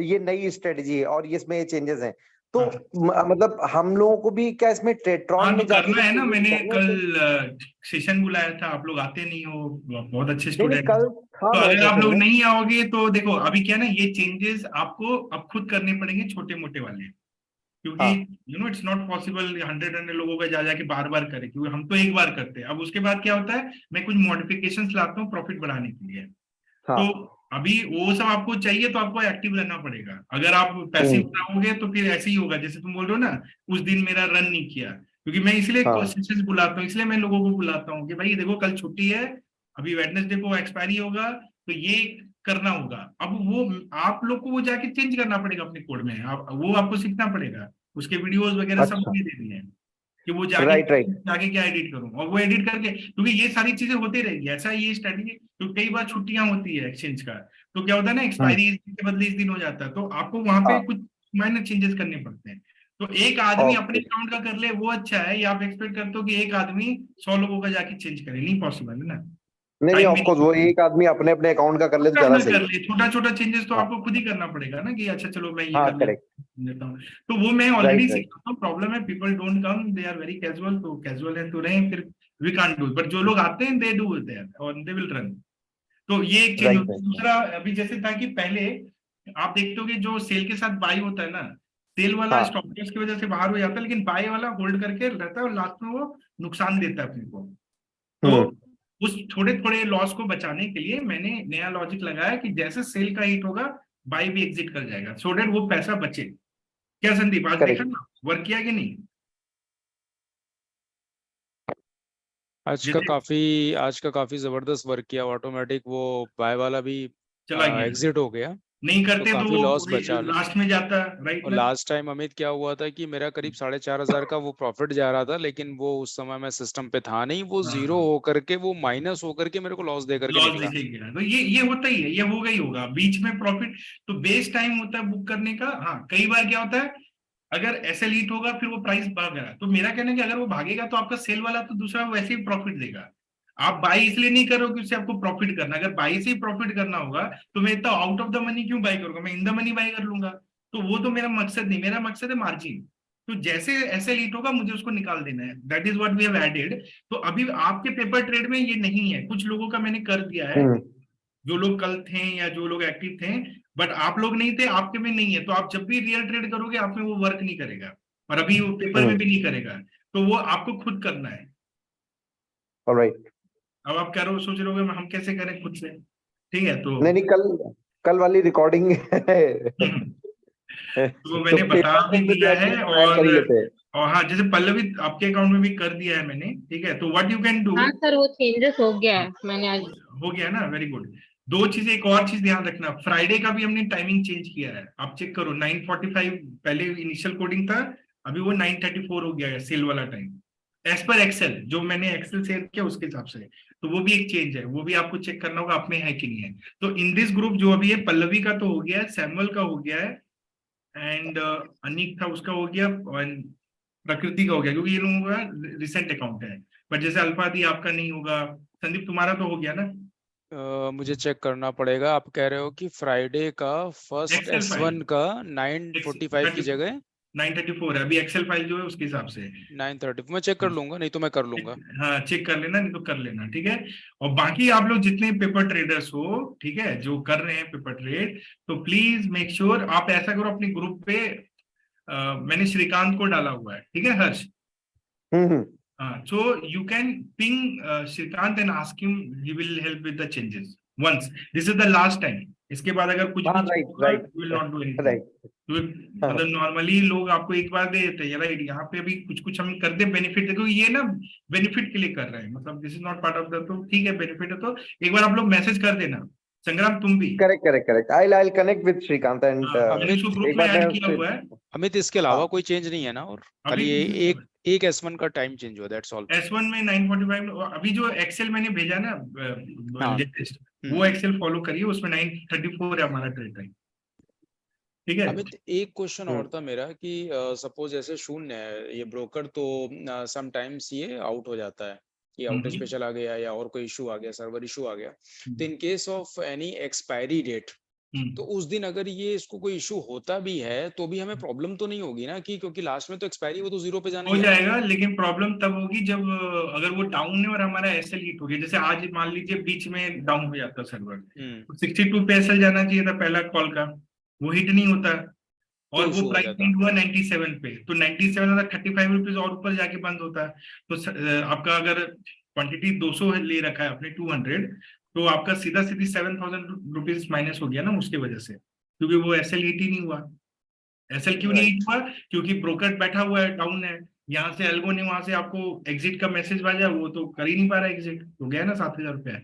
ये नई स्ट्रेटजी है और ये इसमें चेंजेस हैं, तो मतलब हम लोगों को भी क्या इसमें ट्रेट्रॉन हाँ, में तो जाके करना है ना। changes मैंने करने कल चाहिए? सेशन बुलाया था, आप लोग आते नहीं हो, बहुत अच्छे नहीं नहीं, स्टूडेंट। कल था तो मेरा अगर आप सेशन लोग में। नहीं आओगे तो देखो, अभी क्या ना, ये चेंजेस आपको अब खुद करने पड़ेंगे, छोटे मोटे वाले, क्योंकि हाँ इट्स नॉट पॉसिबल 100 लोगों का जा जाके बार बार करे, क्योंकि हम तो एक बार करते हैं। अब उसके बाद क्या होता है, मैं कुछ मॉडिफिकेशंस लाता हूँ प्रॉफिट बढ़ाने के लिए। हाँ। तो अभी वो सब आपको चाहिए, तो आपको एक्टिव रहना पड़ेगा। अगर आप पैसिव रहोगे तो फिर ऐसे ही होगा जैसे तुम बोल रहे हो ना, उस दिन मेरा रन नहीं किया। क्योंकि मैं इसलिए हाँ सेशंस बुलाता हूँ, इसलिए मैं लोगों को बुलाता हूँ कि भाई देखो, कल छुट्टी है, अभी वेडनेसडे को एक्सपायरी होगा, तो ये करना होगा। अब वो आप लोग को वो जाके चेंज करना पड़ेगा अपने कोड में, वो आपको सीखना पड़ेगा। उसके वीडियोस वगैरह सब अच्छा मुझे दे दिए हैं कि वो जाके राइट राइट। जाके क्या एडिट करूं, और वो एडिट करके, क्योंकि ये सारी चीजें होती रहेगी। ऐसा ये स्ट्रेटजी, तो कई बार छुट्टियां होती है एक्सचेंज का, तो क्या होता है ना, एक्सपायरी इस दिन के बदले इस दिन हो जाता है, तो आपको वहां पे हाँ कुछ माइनर चेंजेस करने पड़ते हैं। तो एक आदमी अपने ओके। अकाउंट का कर ले वो अच्छा है, या आप एक्सपेक्ट करते हो कि एक आदमी 100 लोगों का जाके चेंज करे? नहीं पॉसिबल है ना, नहीं नहीं, टाइम ऑफ भी कोर्स वो नहीं। एक आदमी अपने अपने अकाउंट का कर ले तो ज्यादा अपना सही कर है। ले, छोटा छोटा चेंजेस तो हाँ आपको खुद ही करना पड़ेगा ना, कि अच्छा चलो मैं ये हाँ कर करेक्ट लेता हूँ। तो वो मैं ऑलरेडी राइट राइट सिखाता हूँ। प्रॉब्लम है, people don't come, they are very casual, तो कैजुअल है तो रहे, फिर वी कांट डू। बट जो लोग आते हैं दे डू देयर और दे विल रन। तो ये एक चेंज राइट होता है। राइट। दूसरा, अभी जैसे था कि पहले आप देखते हो कि जो सेल के साथ बाई होता है ना, सेल वाला हाँ स्टॉप लॉस की वजह से बाहर हो जाता है, लेकिन बाय वाला होल्ड करके रहता है और लास्ट में वो नुकसान देता है अपने को। तो हम्म। उस थोड़े थोड़े लॉस को बचाने के लिए मैंने नया लॉजिक लगाया कि जैसे सेल का हिट होगा, बाई भी एग्जिट कर जाएगा, सो डेट वो पैसा बचे। क्या संदीप, आज देखा करेक्ट। ना, वर्क किया कि नहीं? जैसे आज का काफी जबरदस्त वर्क किया, ऑटोमेटिक वो बाय वाला भी चला गया, एग्जिट हो गया, नहीं तो करते तो काफी वो लॉस बचा। लास्ट में जाता, राइट और ना। लास्ट टाइम अमित क्या हुआ था कि मेरा करीब 4,500 का वो प्रॉफिट जा रहा था, लेकिन वो उस समय मैं सिस्टम पे था नहीं, वो जीरो हाँ, होकर के वो माइनस होकर के मेरे को लॉस दे करके लॉस निकला। दिखेगा, तो ये होता ही है, ये होगा ही होगा बीच में प्रॉफिट। तो बेस टाइम होता है बुक करने का। हाँ, कई बार क्या होता है, अगर ऐसे लीट होगा फिर वो प्राइस भाग रहा है, तो मेरा कहना है कि अगर वो भागेगा तो आपका सेल वाला तो दूसरा वैसे ही प्रॉफिट देगा। आप बाई इसलिए नहीं करो कि उससे आपको प्रॉफिट करना, अगर बाई से ही प्रॉफिट करना होगा तो मैं इतना आउट ऑफ द मनी क्यों बाई करूंगा, मैं इन द मनी बाई कर लूंगा। तो वो तो मेरा मकसद नहीं, मेरा मकसद है मार्जिन। तो जैसे ऐसे लीट होगा मुझे उसको निकाल देना है, that is what we have added. तो अभी आपके पेपर ट्रेड में ये नहीं है, कुछ लोगों का मैंने कर दिया है, हम्म। जो लोग कल थे या जो लोग एक्टिव थे। बट आप लोग नहीं थे, आपके में नहीं है, तो आप जब भी रियल ट्रेड करोगे आप में वो वर्क नहीं करेगा, और अभी वो पेपर में भी नहीं करेगा। तो वो आपको खुद करना है। ऑलराइट। अब आप कह रहे हो, सोच रहे होगे हम कैसे करें खुद से, ठीक है। तो नहीं नहीं, कल वाली रिकॉर्डिंग है। तो मैंने तो बता पेपर भी में तो दिया है, एक्चुअली ट्राई कर ही लेते हैं। और हाँ, जैसे पल्लवी आपके अकाउंट में भी कर दिया है मैंने, ठीक है। तो व्हाट यू कैन डू, हाँ सर, वो चेंजेस हो गया है, मैंने आज। हो गया ना, वेरी गुड। दो चीजें, एक और चीज ध्यान रखना, फ्राइडे का भी हमने टाइमिंग चेंज किया है, आप चेक करो। 9:45 पहले इनिशियल कोडिंग था, अभी वो 9:34 हो गया है सेल वाला टाइम, एज पर एक्सेल, जो मैंने एक्सेल शेयर किया उसके हिसाब से। तो वो भी एक चेंज है, वो भी आपको चेक करना होगा आप में है कि नहीं है। तो इन दिस ग्रुप जो अभी है, पल्लवी का तो हो गया है, सैमुअल का हो गया है, एंड अनिक था उसका हो गया, और प्रकृति का हो गया, क्योंकि ये लोगों का रिसेंट अकाउंट है। बट जैसे अल्फा दी आपका नहीं होगा, संदीप तुम्हारा तो हो गया ना। मुझे चेक करना पड़ेगा। आप कह रहे हो कि फ्राइडे का फर्स्ट एक्सेल फाइल S1 का 9:45 की जगह 934 है अभी एक्सेल फाइल जो है उसके हिसाब से। 930 मैं चेक कर लूंगा, नहीं तो मैं कर लूंगा। हाँ चेक कर लेना, नहीं तो कर लेना, ठीक है। और बाकी आप लोग जितने पेपर ट्रेडर्स हो, ठीक है, जो कर रहे हैं पेपर ट्रेड, तो प्लीज मेक श्योर आप ऐसा करो अपने ग्रुप पे, मैंने श्रीकांत को डाला हुआ है, ठीक है हर्ष। हाँ, so you can ping Shrikant and ask him, he will help with the changes once. This is the last time. इसके बाद अगर कुछ भी right. you will not do anything. Right. मतलब नॉर्मली लोग आपको एक बार दे देते हैं, राइट, यहाँ पे भी कुछ कुछ हम कर दे बेनिफिट, देखो ये ना बेनिफिट के लिए कर रहे हैं, मतलब this is not part of the, तो ठीक है बेनिफिट है तो एक बार आप लोग मैसेज कर देना। संग्राम तुम भी Correct. I'll connect with Shrikant and मैंने उसको ग्रुप में ऐड किया हुआ है। अमित इसके अलावा हाँ। कोई चेंज नहीं है ना? और अभी खाली एक S1 का टाइम चेंज हुआ, दैट्स ऑल। S1 में 945, अभी जो एक्सेल मैंने भेजा ना हाँ। लेटेस्ट, वो एक्सेल फॉलो करिए, उसमें 934 है हमारा ट्रेड टाइम, ठीक है। अमित एक क्वेश्चन और था मेरा कि सपोज जैसे शून्य है ये ब्रोकर, तो समटाइम्स ये आउट हो जाता है, ये आउट स्पेशल आ गया या और कोई इशू आ गया, सर्वर इशू आ गया, तो in case of any expiry date, तो उस दिन अगर ये इसको कोई इशू होता भी है तो भी हमें प्रॉब्लम तो नहीं होगी ना, कि क्योंकि लास्ट में तो एक्सपायरी वो तो 0 पे जाने हो जाएगा, लेकिन प्रॉब्लम तब होगी जब अगर वो डाउन है और हमारा एसएल हिट हो गया, जैसे आज मान लीजिए बीच में डाउन हो जाता सर्वर, तो 62 पे एसएल जाना चाहिए था पहला कॉल का, वो हिट नहीं होता और तो वो issue हो प्राइस जाता। हिट हुआ 97 पे, तो 97 वाला 35 रुपीज और ऊपर जाके बंद होता है। तो आपका अगर क्वांटिटी 200 ले रखा है अपने 200, तो आपका सीधा सीधी 7000 रुपीज माइनस हो गया ना उसके वजह से, क्योंकि वो एसएल हिट ही नहीं हुआ। एसएल क्यों नहीं हिट हुआ? क्योंकि ब्रोकर बैठा हुआ है, डाउन है, यहाँ से एल्गो ने वहां से आपको एग्जिट का मैसेज भेजा, वो तो कर ही नहीं पा रहा एग्जिट, तो गया ना 7000 रुपया।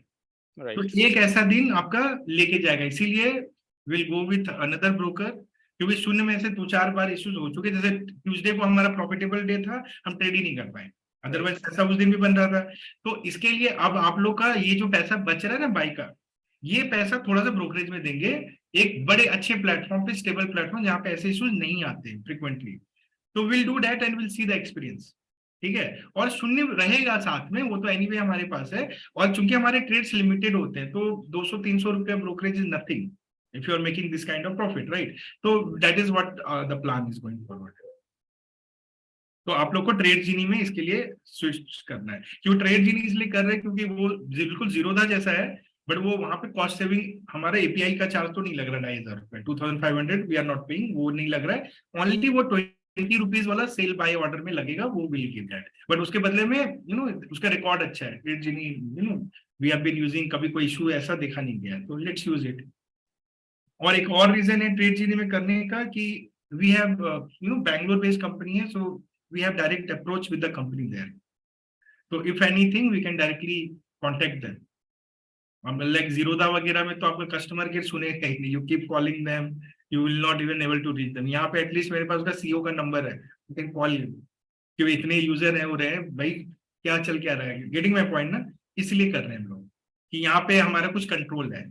तो एक ऐसा दिन आपका लेके जाएगा, इसीलिए will go with another broker, क्योंकि शून्य में से 2-4 बार इश्यूज हो चुके, जैसे ट्यूसडे को हमारा प्रॉफिटेबल डे था, हम ट्रेड ही नहीं कर पाए, अदरवाइज पैसा उस दिन भी बन रहा था। तो इसके लिए अब आप लोग का ये जो पैसा बच रहा है ना बाई का, ये पैसा थोड़ा सा ब्रोकरेज में देंगे, एक बड़े अच्छे प्लेटफॉर्म पे, स्टेबल प्लेटफॉर्म जहाँ पे ऐसे इश्यूज नहीं आते फ्रिक्वेंटली, तो will do that and will see the experience, ठीक है। और शून्य रहेगा साथ में, वो तो एनीवे हमारे पास है, और चूंकि हमारे ट्रेड्स लिमिटेड होते हैं, तो 200-300 रुपया brokerage is nothing if you are making this kind of profit, right? So that is what the plan is going forward. तो आप लोग को ट्रेड जीनी में इसके लिए स्विच करना है। क्यों ट्रेड जीनी इसलिए कर रहे हैं? क्योंकि वो बिल्कुल जीरोधा जैसा है, बट वो वहां पे कॉस्ट सेविंग, हमारा एपीआई का चार्ज तो नहीं लग रहा 2500 रुपए, 2500 वी आर नॉट पेइंग, वो नहीं लग रहा है, ओनली वो 20 रुपीज वाला सेल बाय ऑर्डर में लगेगा, वो विल गिव दैट, बट उसके बदले में उसका रिकॉर्ड अच्छा है, trade genie we have been using, कभी कोई इशू ऐसा देखा नहीं गया, तो लेट्स यूज इट। और एक और रीजन है ट्रेड जीनी में करने का कि we have Bangalore based company है, so we have direct approach with the company there, तो if anything we can directly contact them. Like Zerodha वगैरह में तो आपका कस्टमर केयर सुनेगा ही नहीं, you keep calling them, you will not even able to reach them. यहाँ पे एटलीस्ट मेरे पास उसका सीईओ का नंबर है, यू कैन कॉल हिम, क्योंकि इतने यूजर है, हो रहे हैं भाई, क्या चल क्या रहा है, गेटिंग माय पॉइंट ना, इसलिए कर रहे हैं हम लोग कि यहाँ पे हमारा कुछ कंट्रोल है,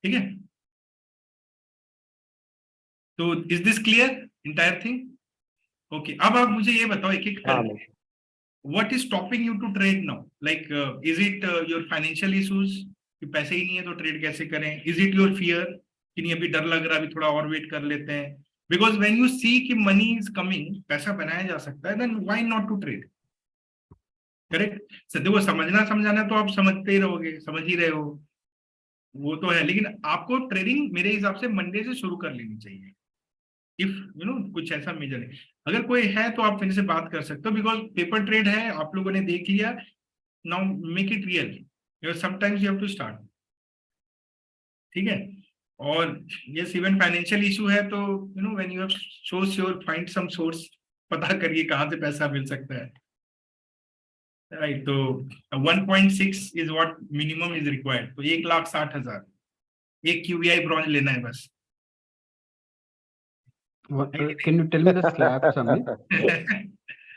ठीक है। तो is this clear entire thing? Okay, अब आप मुझे ये बताओ एक एक what is stopping you to trade now, like is it your financial issues कि पैसे ही नहीं है तो ट्रेड कैसे करें, इज इट योर फियर कि नहीं अभी डर लग रहा है, अभी थोड़ा और वेट कर लेते हैं, बिकॉज व्हेन यू सी कि मनी इज कमिंग, पैसा बनाया जा सकता है, then why not to trade, correct. Sir देखो, समझाना तो आप समझते ही रहोगे, समझ ही रहे हो, वो तो है, लेकिन आपको ट्रेडिंग मेरे हिसाब से मंडे से शुरू कर लेनी चाहिए, इफ कुछ ऐसा मेजर है। अगर कोई है तो आप मेरे से बात कर सकते हो, बिकॉज पेपर ट्रेड है, आप लोगों ने देख लिया, now make it real, sometimes you have to start, ठीक है। और यस, इवन फाइनेंशियल इशू है तो when you have so sure, find some source, पता करिए कहाँ से पैसा मिल सकता है, राइट। तो 1.6 is what minimum is required, तो 1,60,000 एक QVI ब्रॉन्ज लेना है बस। Can you tell me the slabs, Amit?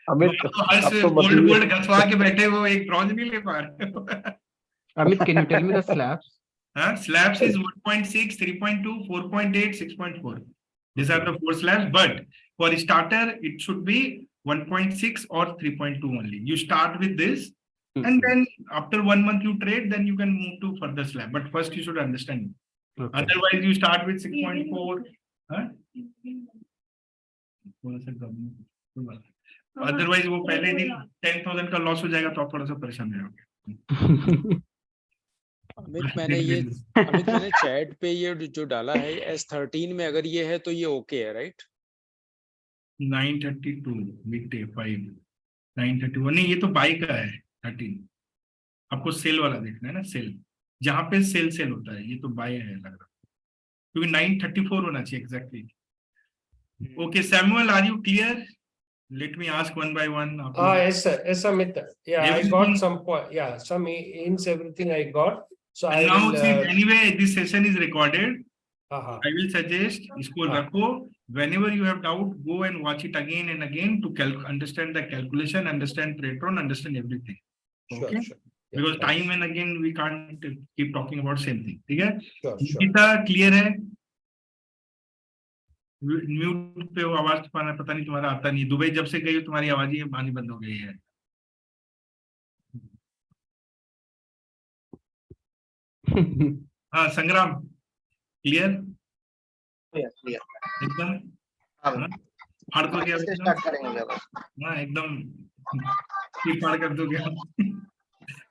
Amit तो गोल्ड घसवा के बैठे, वो एक ब्रॉन्ज नहीं ले पा रहे। Amit, can you tell me the slabs? Slabs is 1.6, 3.2, 4.8, 6.4. These are the 4 slabs, but for starter, it should be 1.6 or 3.2 only. You start with this, and then after 1 month you trade, then you can move to further slab. But first you should understand. Okay. Otherwise, you start with 6.4. थोड़ा सा कम, otherwise वो पहले दिन 10,000 का loss हो जाएगा तो आप थोड़ा सा परेशान हो जाओगे। अमित मैंने चैट पे ये जो डाला है S13 में, अगर ये है तो ये ओके है, राइट? 932 वीकडे 5 931 नहीं, ये तो बाई का है 13। आपको सेल वाला देखना है ना, सेल जहां पे सेल होता है, ये तो बाय है लग रहा, क्योंकि 934 होना चाहिए exactly. Okay Samuel, are you clear? Let me ask one by one. Yes, sir. Yes, Amit. Yeah, I Everything- got some point. Yeah, some hints, everything I got. So I now will. see, anyway this session is recorded. Uh-huh. I will suggest इसको हाँ. रखो, whenever you have doubt go and watch it again and again to understand the calculation, understand Tradetron, understand everything. Sure, Okay? sure. Yeah, Because thanks. time and again we can't keep talking about same thing. ठीक है? Sure, sure. Gita clear है? Mute पे हो, आवाज पता नहीं तुम्हारा आता नहीं। दुबई जब से गई हो तुम्हारी आवाज ही आनी बंद हो गई है। हाँ संग्राम क्लियर क्लियर। एकदम? हाँ हाँ? फाड़ दो क्या? से स्टार्ट करेंगे भैया बस। हाँ एकदम फाड़ कर दो क्या?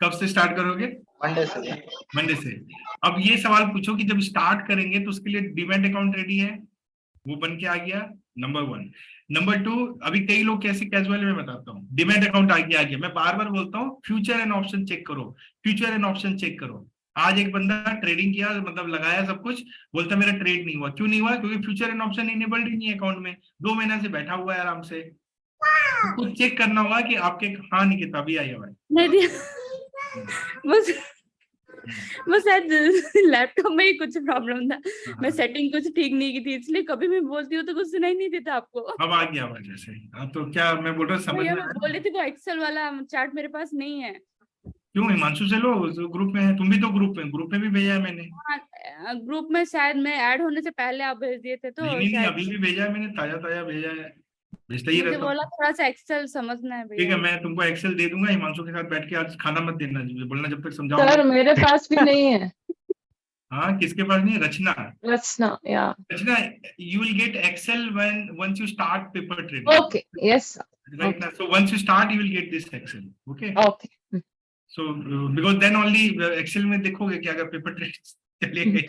कब से स्टार्ट करोगे? मंडे से। अब ये सवाल पूछो कि जब स्टार्ट करेंगे तो उसके लिए डीमैट अकाउंट रेडी है? वो बन के आ गया, नंबर 1। नंबर 2, अभी कई लोग कैसे कैजुअल में बताता हूँ, डीमैट अकाउंट आ गया। मैं बार बार बोलता हूँ फ्यूचर एंड ऑप्शन चेक करो, फ्यूचर एंड ऑप्शन चेक करो। आज एक बंदा ट्रेडिंग किया, मतलब लगाया सब कुछ, बोलता मेरा ट्रेड नहीं हुआ। क्यों नहीं हुआ? क्योंकि फ्यूचर एंड ऑप्शन इनेबल्ड ही नहीं है अकाउंट में, 2 महीना से बैठा हुआ है आराम से। तो कुछ चेक करना होगा कि आपके, हाँ निकिता अभी आई है नहीं बस शायद लैपटॉप में ही कुछ प्रॉब्लम था, मैं सेटिंग कुछ ठीक नहीं की थी, इसलिए कभी मैं बोलती हूँ तो कुछ सुनाई नहीं देता आपको। अब आ गया आवाज ऐसे। हाँ तो क्या मैं बोल रहा समझ भैया में मैं आया? बोल रही थी वो एक्सेल वाला चार्ट मेरे पास नहीं है। क्यों? हिमांशु से लो, ग्रुप में है, तुम भी तो ग्रुप में भी भेजा है मैंने। ग्रुप में शायद मैं ऐड होने से पहले आप भेज दिए थे तो नहीं शायद अभी भी भेजा है मैंने, ताजा भेजा है, भेजता ही मुझे रहता बोला हूँ। थोड़ा सा एक्सेल समझना है ठीक है भैया। मैं तुमको एक्सेल दे दूंगा, हिमांशु के साथ बैठ के आज खाना मत देना, बोलना जब तक समझाऊंगा। सर मेरे पास भी नहीं है। हाँ किसके पास नहीं है? रचना। या रचना, you will get Excel once you start paper trading. Okay yes Right now, so once you start, you will get this Excel. Okay. Okay So because then only Excel में देखोगे कि अगर paper trade चलेगा।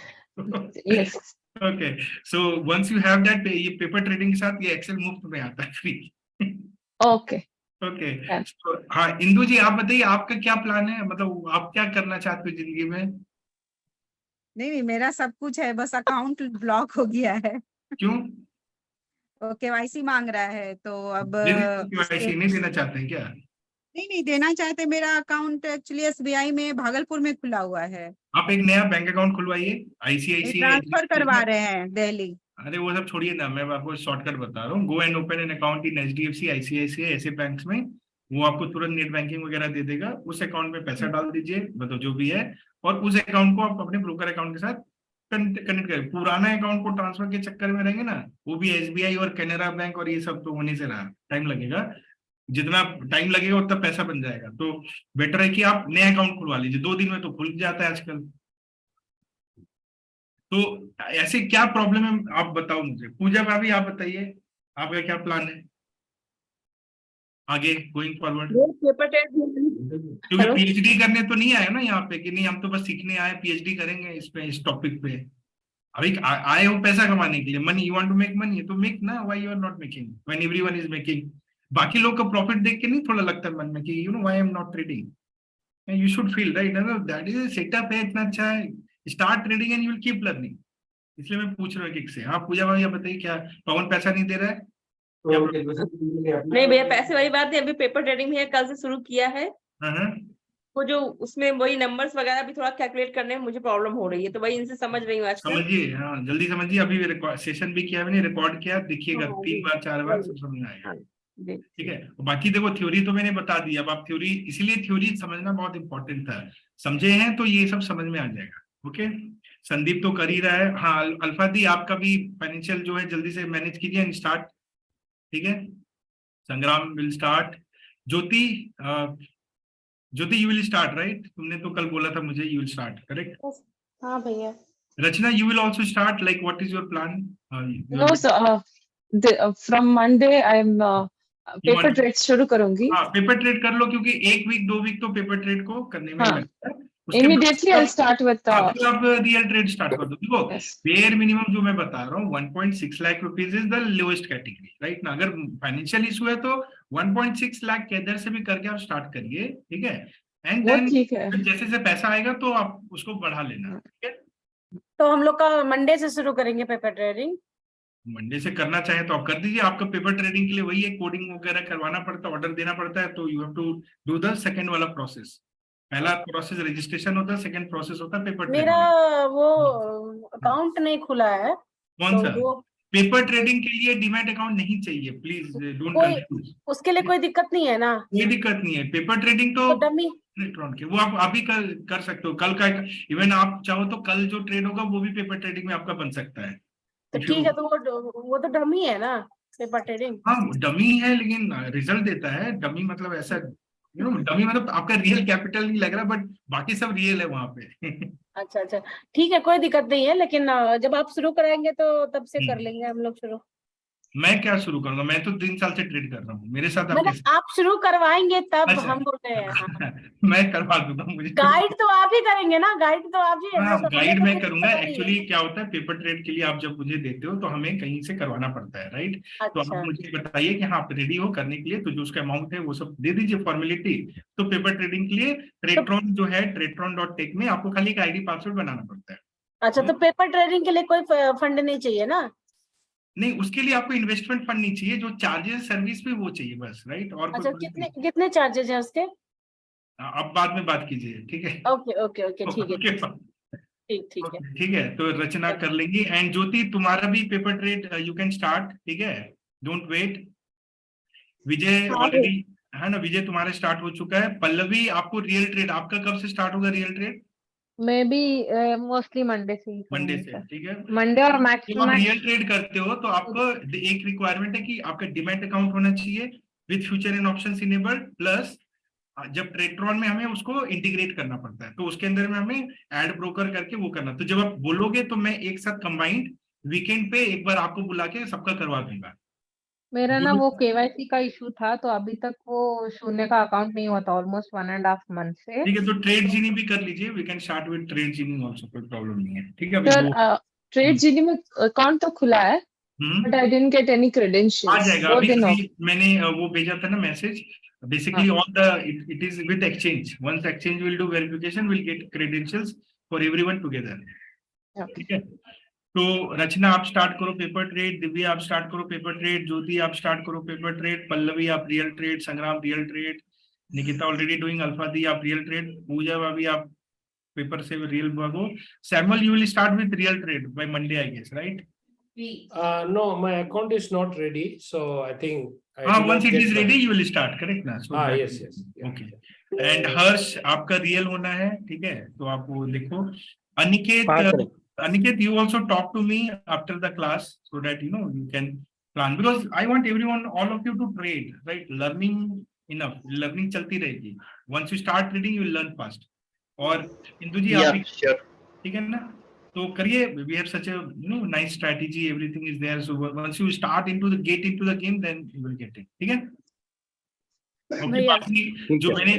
Yes Okay. So once you have that, ये paper trading के साथ ये Excel मुफ्त में आता है, free. Okay Okay. Yeah. So, हाँ इंदु जी आप बताइए आपका क्या प्लान है, मतलब आप क्या करना चाहते हो जिंदगी में? नहीं मेरा सब कुछ है, बस अकाउंट ब्लॉक हो गया है। क्यों? वो केवाईसी मांग रहा है तो अब KYC नहीं देना चाहते हैं क्या? नहीं देना चाहते। मेरा अकाउंट एक्चुअली SBI में भागलपुर में खुला हुआ है। आप एक नया बैंक अकाउंट खुलवाइए, ICICI ट्रांसफर करवा रहे हैं दिल्ली। अरे वो सब छोड़िए ना, मैं आपको शॉर्टकट बता रहा हूँ। Go and open an account in HDFC, ICICI ऐसे बैंक्स में, वो आपको तुरंत नेट बैंकिंग वगैरह दे देगा। उस अकाउंट में पैसा डाल दीजिए, मतलब जो भी है, और उस अकाउंट को आप अपने ब्रोकर अकाउंट के साथ कनेक्ट करें। पुराना अकाउंट को ट्रांसफर के चक्कर में रहेंगे ना, वो भी SBI और कैनरा बैंक और ये सब तो होने से रहा, टाइम लगेगा। जितना टाइम लगेगा उतना पैसा बन जाएगा। तो बेटर है कि आप नया अकाउंट खुलवा लीजिए, 2 दिन में तो खुल जाता है आजकल। तो ऐसे क्या प्रॉब्लम है आप बताओ मुझे। पूजा भाभी आप बताइए आपका क्या प्लान है आगे गोइंग फॉरवर्ड? क्योंकि PhD करने तो नहीं आए ना यहाँ पे कि नहीं हम तो बस सीखने आए, PhD करेंगे इस पे, इस टॉपिक पे। अभी आए हो पैसा कमाने के लिए, money, you want to make money, तो मेक ना, why you are not making when everyone is making. बाकी लोग का प्रॉफिट देख के नहीं थोड़ा लगता है मन में कि you know why I am not trading. You should feel right, that is setup है, इतना अच्छा है, start trading and you will keep learning. इसलिए मैं पूछ रहा हूँ किक से। हाँ पूजा भाई आप बताइए, क्या पवन पैसा नहीं दे रहा है? नहीं भैया पैसे वाली बात नहीं, अभी पेपर ट्रेडिंग भैया कल से शुरू किया है। वो जो उसमें वही नंबर्स वगैरह भी थोड़ा कैलकुलेट करने में मुझे प्रॉब्लम हो रही है, तो वही इनसे समझ रही हूँ आजकल। समझिए, हाँ जल्दी समझिए। अभी सेशन भी किया मैंने, रिकॉर्ड किया, देखिएगा 3 बार 4 बार सब समझ में आएगा। ठीक है, बाकी देखो थ्योरी तो मैंने बता दी, अब आप थ्योरी, इसलिए थ्योरी समझना बहुत इंपॉर्टेंट था। समझे हैं तो ये सब समझ में आ जाएगा। ओके, संदीप तो कर ही रहा है। हाँ अल्फा दी आपका भी फाइनेंशियल जो है जल्दी से मैनेज कीजिए एंड स्टार्ट। ठीक है, संग्राम will start. Jyoti, Jyoti you will start right? तुमने तो कल बोला था मुझे यू विल स्टार्ट, करेक्ट? हाँ भैया। Rachna you will also start, like what is your plan? No sir from Monday I am paper trade शुरू करूंगी. हाँ, पेपर ट्रेड कर लो, क्योंकि 1 वीक 2 वीक तो पेपर ट्रेड को करने में ही हाँ. लगता है. उसके Immediately I'll start with फिर आप रियल ट्रेड स्टार्ट कर दो. देखो, yes. बेयर मिनिमम जो मैं बता रहा हूँ 1.6 lakh rupees is the lowest category, right ना. अगर फाइनेंशियल इशू है तो 1.6 लाख के अंदर से भी करके आप स्टार्ट करिए, ठीक है. एंड वो देन ठीक है. जैसे जैसे पैसा आएगा तो आप उसको बढ़ा लेना, ठीक है. तो हम लोग का मंडे से शुरू करेंगे पेपर ट्रेडिंग. मंडे से करना चाहे तो आप कर दीजिए. आपका पेपर ट्रेडिंग के लिए वही है, कोडिंग वगैरह करवाना पड़ता है, ऑर्डर देना पड़ता है, तो you have to do the second वाला प्रोसेस. पहला प्रोसेस रजिस्ट्रेशन होता है, सेकंड प्रोसेस होता है पेपर मेरा ट्रेडिंग. वो अकाउंट नहीं खुला है. कौन तो सा? वो पेपर ट्रेडिंग के लिए डीमैट अकाउंट नहीं चाहिए, प्लीज डोंट कोई कंफ्यूज. उसके लिए कोई दिक्कत नहीं है ना. कोई दिक्कत नहीं है. पेपर ट्रेडिंग तो तो डमी इलेक्ट्रॉन के वो आप अभी कर सकते हो. कल का इवन आप चाहो तो कल जो ट्रेड होगा वो भी पेपर ट्रेडिंग में आपका बन सकता है. तो ठीक है. तो वो तो डमी है ना पेपर ट्रेडिंग. हाँ, डमी है लेकिन रिजल्ट देता है. डमी मतलब ऐसा, डमी मतलब आपका रियल कैपिटल नहीं लग रहा, बट बाकी सब रियल है वहां पे. अच्छा अच्छा, ठीक है, कोई दिक्कत नहीं है. लेकिन जब आप शुरू कराएंगे तो तब से कर लेंगे हम लोग शुरू. मैं क्या शुरू करूंगा? मैं तो 3 साल से ट्रेड कर रहा हूँ. मेरे साथ आप मतलब कैसे? आप शुरू करवाएंगे तब अच्छा. हम बोल रहे हैं. हाँ. मैं करवा दूंगा. मुझे गाइड तो आप ही करेंगे ना. गाइड तो आप ही है ना. हाँ, तो गाइड हमें मैं तो कुछ करूंगा. पता नहीं है. एक्चुअली क्या होता है, पेपर ट्रेड के लिए आप जब मुझे देते हो तो हमें कहीं से करवाना पड़ता है, राइट. तो आप अच्छा मुझे बताइए कि हाँ आप रेडी हो करने के लिए, तो जो उसका अमाउंट है वो सब दे दीजिए फॉर्मेलिटी. तो पेपर ट्रेडिंग के लिए ट्रेड्रॉन जो है ट्रेड्रॉन.टेक में आपको खाली एक आईडी पासवर्ड बनाना पड़ता है. अच्छा, तो पेपर ट्रेडिंग के लिए कोई फंड नहीं चाहिए ना. नहीं, उसके लिए आपको इन्वेस्टमेंट फंड नहीं चाहिए. जो चार्जेस सर्विस पे वो चाहिए बस, राइट. और अच्छा, कोई कितने चार्जेस है उसके. आप बाद में बात कीजिए, ठीक है. ओके ओके ओके, ठीक है. ठीक है. ठीक है, तो रचना कर लेंगी. एंड ज्योति, तुम्हारा भी paper trade you can start, ठीक है. Don't wait. विजय ऑलरेडी है ना. विजय तुम्हारा स्टार्ट हो चुका है. पल्लवी, आपको रियल ट्रेड आपका कब से स्टार्ट होगा? रियल ट्रेड मैं भी मोस्टली मंडे से ही मंडे करूंगी से, सर. ठीक है. मंडे और मैक्स जब टू आप मैक्स. रियल ट्रेड करते हो तो आपको एक रिक्वायरमेंट है कि आपका डिमैट अकाउंट होना चाहिए with future and options enabled. Plus जब ट्रेड्रॉन में हमें उसको इंटीग्रेट करना पड़ता है, तो उसके अंदर में हमें ऐड ब्रोकर करके वो करना. तो जब आप बोलोगे तो मैं एक साथ कंबाइंड वीकेंड पे एक बार आपको बुला के सबका करवा दूंगा. मेरा ना वो केवाईसी का इशू था, तो अभी तक वो शून्य का अकाउंट नहीं हुआ था ऑलमोस्ट 1.5 मंथ से. ठीक है, तो ट्रेड जीनी भी कर लीजिए. We can start with trade genie also, कोई प्रॉब्लम नहीं है, ठीक है. सर ट्रेड जीडी में अकाउंट तो खुला है, but I didn't get any uh credentials. जाएगा. अभी मैंने वो भेजा था ना message. Basically all the it is with exchange. Once exchange will do verification, we'll get credentials for everyone together. ठीक है. तो रचना आप स्टार्ट करो पेपर ट्रेड. दिव्या आप स्टार्ट करो पेपर ट्रेड. ज्योति आप स्टार्ट करो पेपर ट्रेड. पल्लवी आप real trade. Sangram real trade. Nikita already doing alpha दी आप रियल ट्रेड. पूजा भाभी आप पेपर से रियल भागो. Samuel you will start with real trade by Monday I guess, right? No, my account is not ready, so I think. once it is ready you will start, correct ना? So yes. Okay. And हर्ष आपका real होना है, ठीक है. तो आप वो लिखो. Aniket, you also talk to me after the class so that you can plan, because I want everyone, all of you to trade, right? Learning enough. Learning चलती रहेगी. Once you start trading you will learn fast. और इंदु जी आप ठीक है ना. तो करिए. We have such a nice strategy. Everything is there. So once you start get into the game, then you will get it. ठीक है. जो मैंने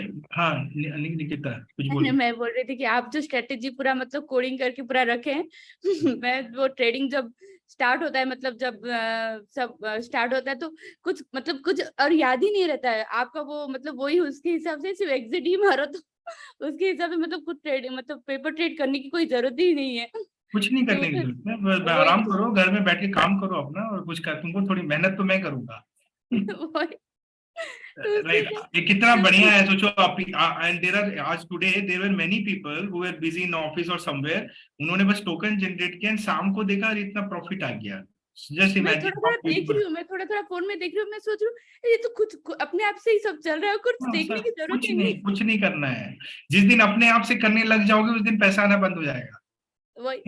निकिता कुछ बोली. मैं बोल रही थी कि आप जो स्ट्रेटेजी पूरा मतलब कोडिंग करके पूरा रखे हैं मैं वो ट्रेडिंग जब स्टार्ट होता है, मतलब जब सब स्टार्ट होता है तो कुछ और याद ही नहीं रहता है आपका. वो मतलब वही उसके हिसाब से सिर्फ एग्जिट ही मारो तो उसके हिसाब से मतलब कुछ ट्रेड मतलब पेपर ट्रेड करने की कोई जरूरत ही नहीं है. कुछ नहीं करने की जरूरत है. आराम करो, घर में बैठ के काम करो अपना, और कुछ कर. तुमको थोड़ी मेहनत तो मैं करूंगा. राइट. ये कितना बढ़िया है. सोचो आप. एंड देयर आर आज today there were many people who were busy in office और समवेयर. उन्होंने बस टोकन जनरेट किया, शाम को देखा और इतना प्रॉफिट आ गया. Just imagine. मैं थोड़ा फोन में देख रही हूँ. मैं सोच रही हूँ ये तो कुछ अपने आप से ही सब चल रहा है, कुछ देखने की जरूरत ही नहीं. कुछ नहीं करना है. जिस दिन अपने आप से करने लग जाओगे उस दिन पैसा आना बंद हो जाएगा. वही.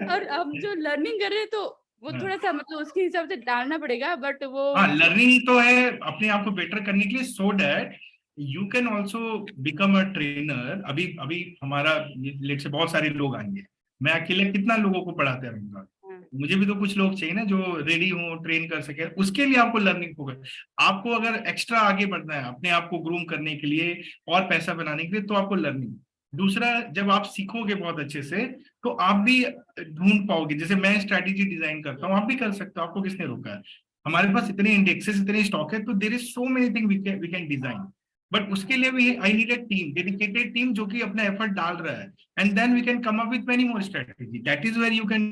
और अब जो लर्निंग कर रहे हैं तो वो थोड़ा सा मतलब उसके हिसाब से डालना पड़ेगा, बट वो लर्निंग तो है अपने आप को बेटर करने के लिए, सो that you can also become a trainer. अभी हमारा लेट से बहुत सारे लोग आएंगे. मैं अकेले कितना लोगों को पढ़ाते रहूंगा. मुझे भी तो कुछ लोग चाहिए ना जो रेडी हो, ट्रेन कर सके। उसके लिए आपको लर्निंग होगा। आपको अगर एक्स्ट्रा आगे बढ़ना है अपने आप को ग्रूम करने के लिए और पैसा बनाने के लिए, तो आपको लर्निंग। दूसरा, जब आप सीखोगे बहुत अच्छे से तो आप भी ढूंढ पाओगे। जैसे मैं स्ट्रैटेजी डिजाइन करता हूँ, आप भी कर सकते हो, आपको किसने रोका है? हमारे पास इतने इंडेक्सेस, इतने स्टॉक है, तो there is so many thing we can design. But उसके लिए भी I need a team, dedicated team जो कि अपना एफर्ट डाल रहा है, and then we can come up with many more strategy. That is where you can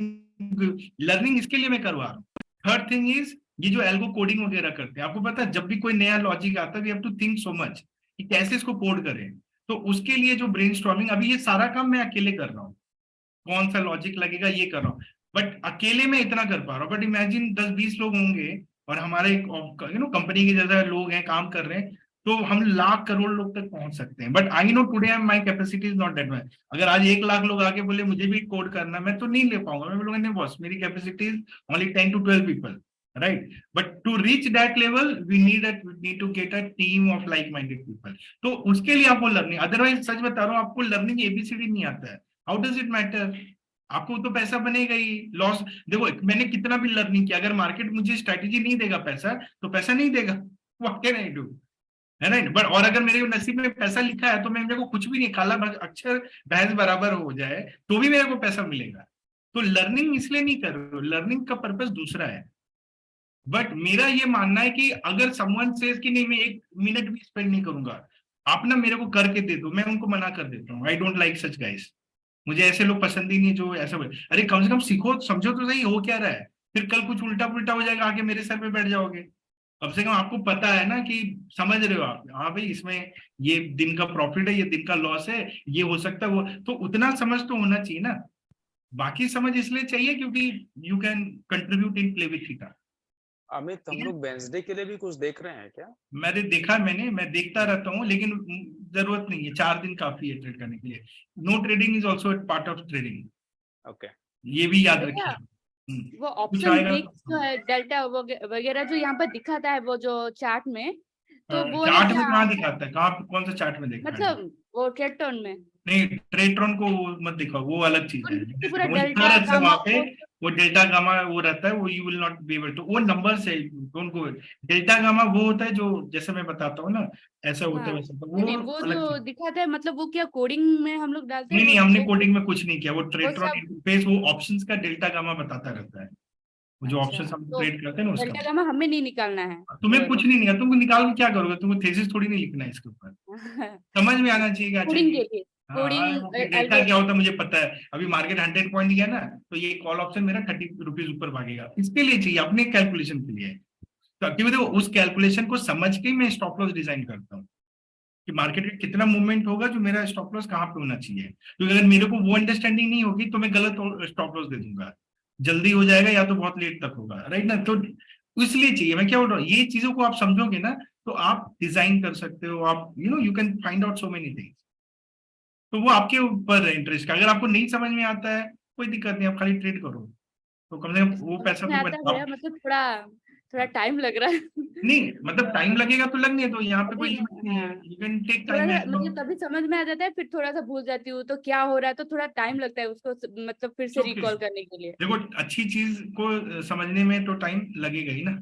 learning. इसके लिए मैं करवा रहा हूँ। थर्ड थिंग इज, ये जो एल्गो कोडिंग वगैरह करते हैं, आपको पता है जब भी कोई नया लॉजिक आता है we have to think so much कि कैसे इसको कोड करें। तो उसके लिए जो ब्रेनस्टॉर्मिंग, अभी ये सारा काम मैं अकेले कर रहा हूँ, कौन सा लॉजिक लगेगा ये कर रहा हूँ, बट अकेले में इतना कर पा रहा हूँ। बट इमेजिन 10-20 लोग होंगे और हमारे कंपनी के जैसा लोग हैं, काम कर रहे हैं, तो हम लाख करोड़ लोग तक पहुंच सकते हैं। But I know today my capacity is not that much. अगर आज 1 लाख लोग आके बोले मुझे भी कोड करना, मैं तो नहीं ले पाऊंगा। मैं बोलूंगा नहीं बॉस, मेरी capacity is only 10 to 12 people, right? But to reach that level we need to get a team of like minded people. तो उसके लिए आपको लर्निंग, अदरवाइज सच बता रहा हूँ, आपको लर्निंग एबीसीडी नहीं आता है, हाउ डज इट मैटर? आपको तो पैसा बनेगा ही। लॉस देखो, मैंने कितना भी लर्निंग किया, अगर मार्केट मुझे स्ट्रैटेजी नहीं देगा पैसा, तो पैसा नहीं देगा। व्हाट कैन आई डू, है ना? बट और अगर मेरे नसीब में पैसा लिखा है तो मैं, मेरे को कुछ भी नहीं, काला अक्षर भैंस बराबर हो जाए तो भी मेरे को पैसा मिलेगा। तो लर्निंग इसलिए नहीं कर रहे हो, लर्निंग का पर्पस दूसरा है। बट मेरा ये मानना है कि अगर समवन सेज कि नहीं मैं 1 मिनट भी स्पेंड नहीं करूंगा, आप ना मेरे को करके दे दो, मैं उनको मना कर देता हूँ। I don't like such guys. मुझे ऐसे लोग पसंद ही नहीं जो ऐसा बोले। अरे कम से कम सीखो, समझो तो सही हो क्या रहा है। फिर कल कुछ उल्टा पुल्टा हो जाएगा, आके मेरे सर पे बैठ जाओगे। कम से कम आपको पता है ना कि समझ रहे हो आप, हाँ भाई इसमें ये दिन का प्रॉफिट है, ये दिन का लॉस है, ये हो सकता है वो, तो उतना समझ तो होना चाहिए ना। बाकी समझ इसलिए चाहिए क्योंकि you can contribute in play with theta. Amit, हम लोग वेंसडे के लिए भी कुछ देख रहे हैं क्या? मैं देखता रहता हूँ, लेकिन जरूरत नहीं है, 4 दिन काफी है ट्रेड करने के लिए। No trading is also part of trading, okay, ये भी याद रखिए। वो कुछ ऑप्शन आएगा ब्रेक्स जो है, डेल्टा वगैरह जो यहाँ पर दिखाता है वो जो चार्ट में, तो वो है चार्ट में क्या? कहाँ दिखाता है? कहाँ, कौन सा चार्ट में देखा है? मतलब वो ट्रेटोन में नहीं, ट्रेट्रॉन को वो मत दिखाओ, वो अलग चीज है। तो पूरा वो डेल्टा तरह से गामा वहाँ पे वो डेल्टा गामा वो रहता है, वो you will not be able to, वो नंबर से उनको। डेल्टा गामा वो होता है जो, जैसे मैं बताता हूँ ना, ऐसा होता है हाँ, वैसा, तो नहीं वो वो अलग जो चीज। दिखाता है, मतलब वो क्या कोडिंग में हम लोग डालते हैं नहीं वो नहीं, हमने वो कोडिंग में कुछ नहीं किया। वो ट्रेट्रॉन सब? इंटरफेस, वो ऑप्शंस का डेल्टा गामा बताता रहता है। वो जो अच्छा, ऑप्शंस हम तो ट्रेड करते हैं ना, उसका। डेल्टा गामा हमें नहीं निकालना है तुम्हें वो कुछ नहीं निकाल, तुमको निकाल के क्या करोगे? तुमको थेसिस थोड़ी नहीं लिखना है इसके ऊपर। समझ में आना चाहिए कि अच्छा कोडिंग ये, के लिए, कोडिंग डेल्टा क्या होता है मुझे पता है। अभी मार्केट 100 पॉइंट गया ना, तो ये कॉल ऑप्शन मेरा 30 रुपीज ऊपर भागेगा, इसके लिए चाहिए, अपने कैलकुलेशन के लिए। तो क्योंकि देखो, उस कैलकुलेशन को समझ के ही मैं स्टॉप लॉस डिजाइन करता हूँ कि मार्केट का कितना मूवमेंट होगा, जो मेरा स्टॉप लॉस कहाँ पे होना चाहिए। क्योंकि अगर मेरे को वो अंडरस्टैंडिंग नहीं होगी तो मैं गलत स्टॉप लॉस दे दूंगा, जल्दी हो जाएगा या तो बहुत लेट तक होगा, राइट ना? तो इसलिए चाहिए, मैं क्या बोल रहा हूँ, ये चीजों को आप समझोगे ना तो आप डिजाइन कर सकते हो, आप you can find out so many things. तो वो आपके ऊपर है इंटरेस्ट का। अगर आपको नहीं समझ में आता है, कोई दिक्कत नहीं, आप खाली ट्रेड करो, तो कम से कम वो समझ पैसा में तो आता है भैया, मतलब थोड़ा थोड़ा टाइम लग रहा है। नहीं, मतलब टाइम लगेगा तो लगने दो, यहाँ पे कोई अभी लिमिट नहीं है, हाँ, यू कैन टेक थोड़ा सा टाइम। मतलब कभी समझ में आ जाता है, फिर थोड़ा सा भूल जाती हूँ, तो क्या हो रहा है, तो थोड़ा टाइम लगता है उसको मतलब फिर से रिकॉल करने के लिए। देखो, अच्छी चीज को समझने में तो टाइम लगेगा ही ना।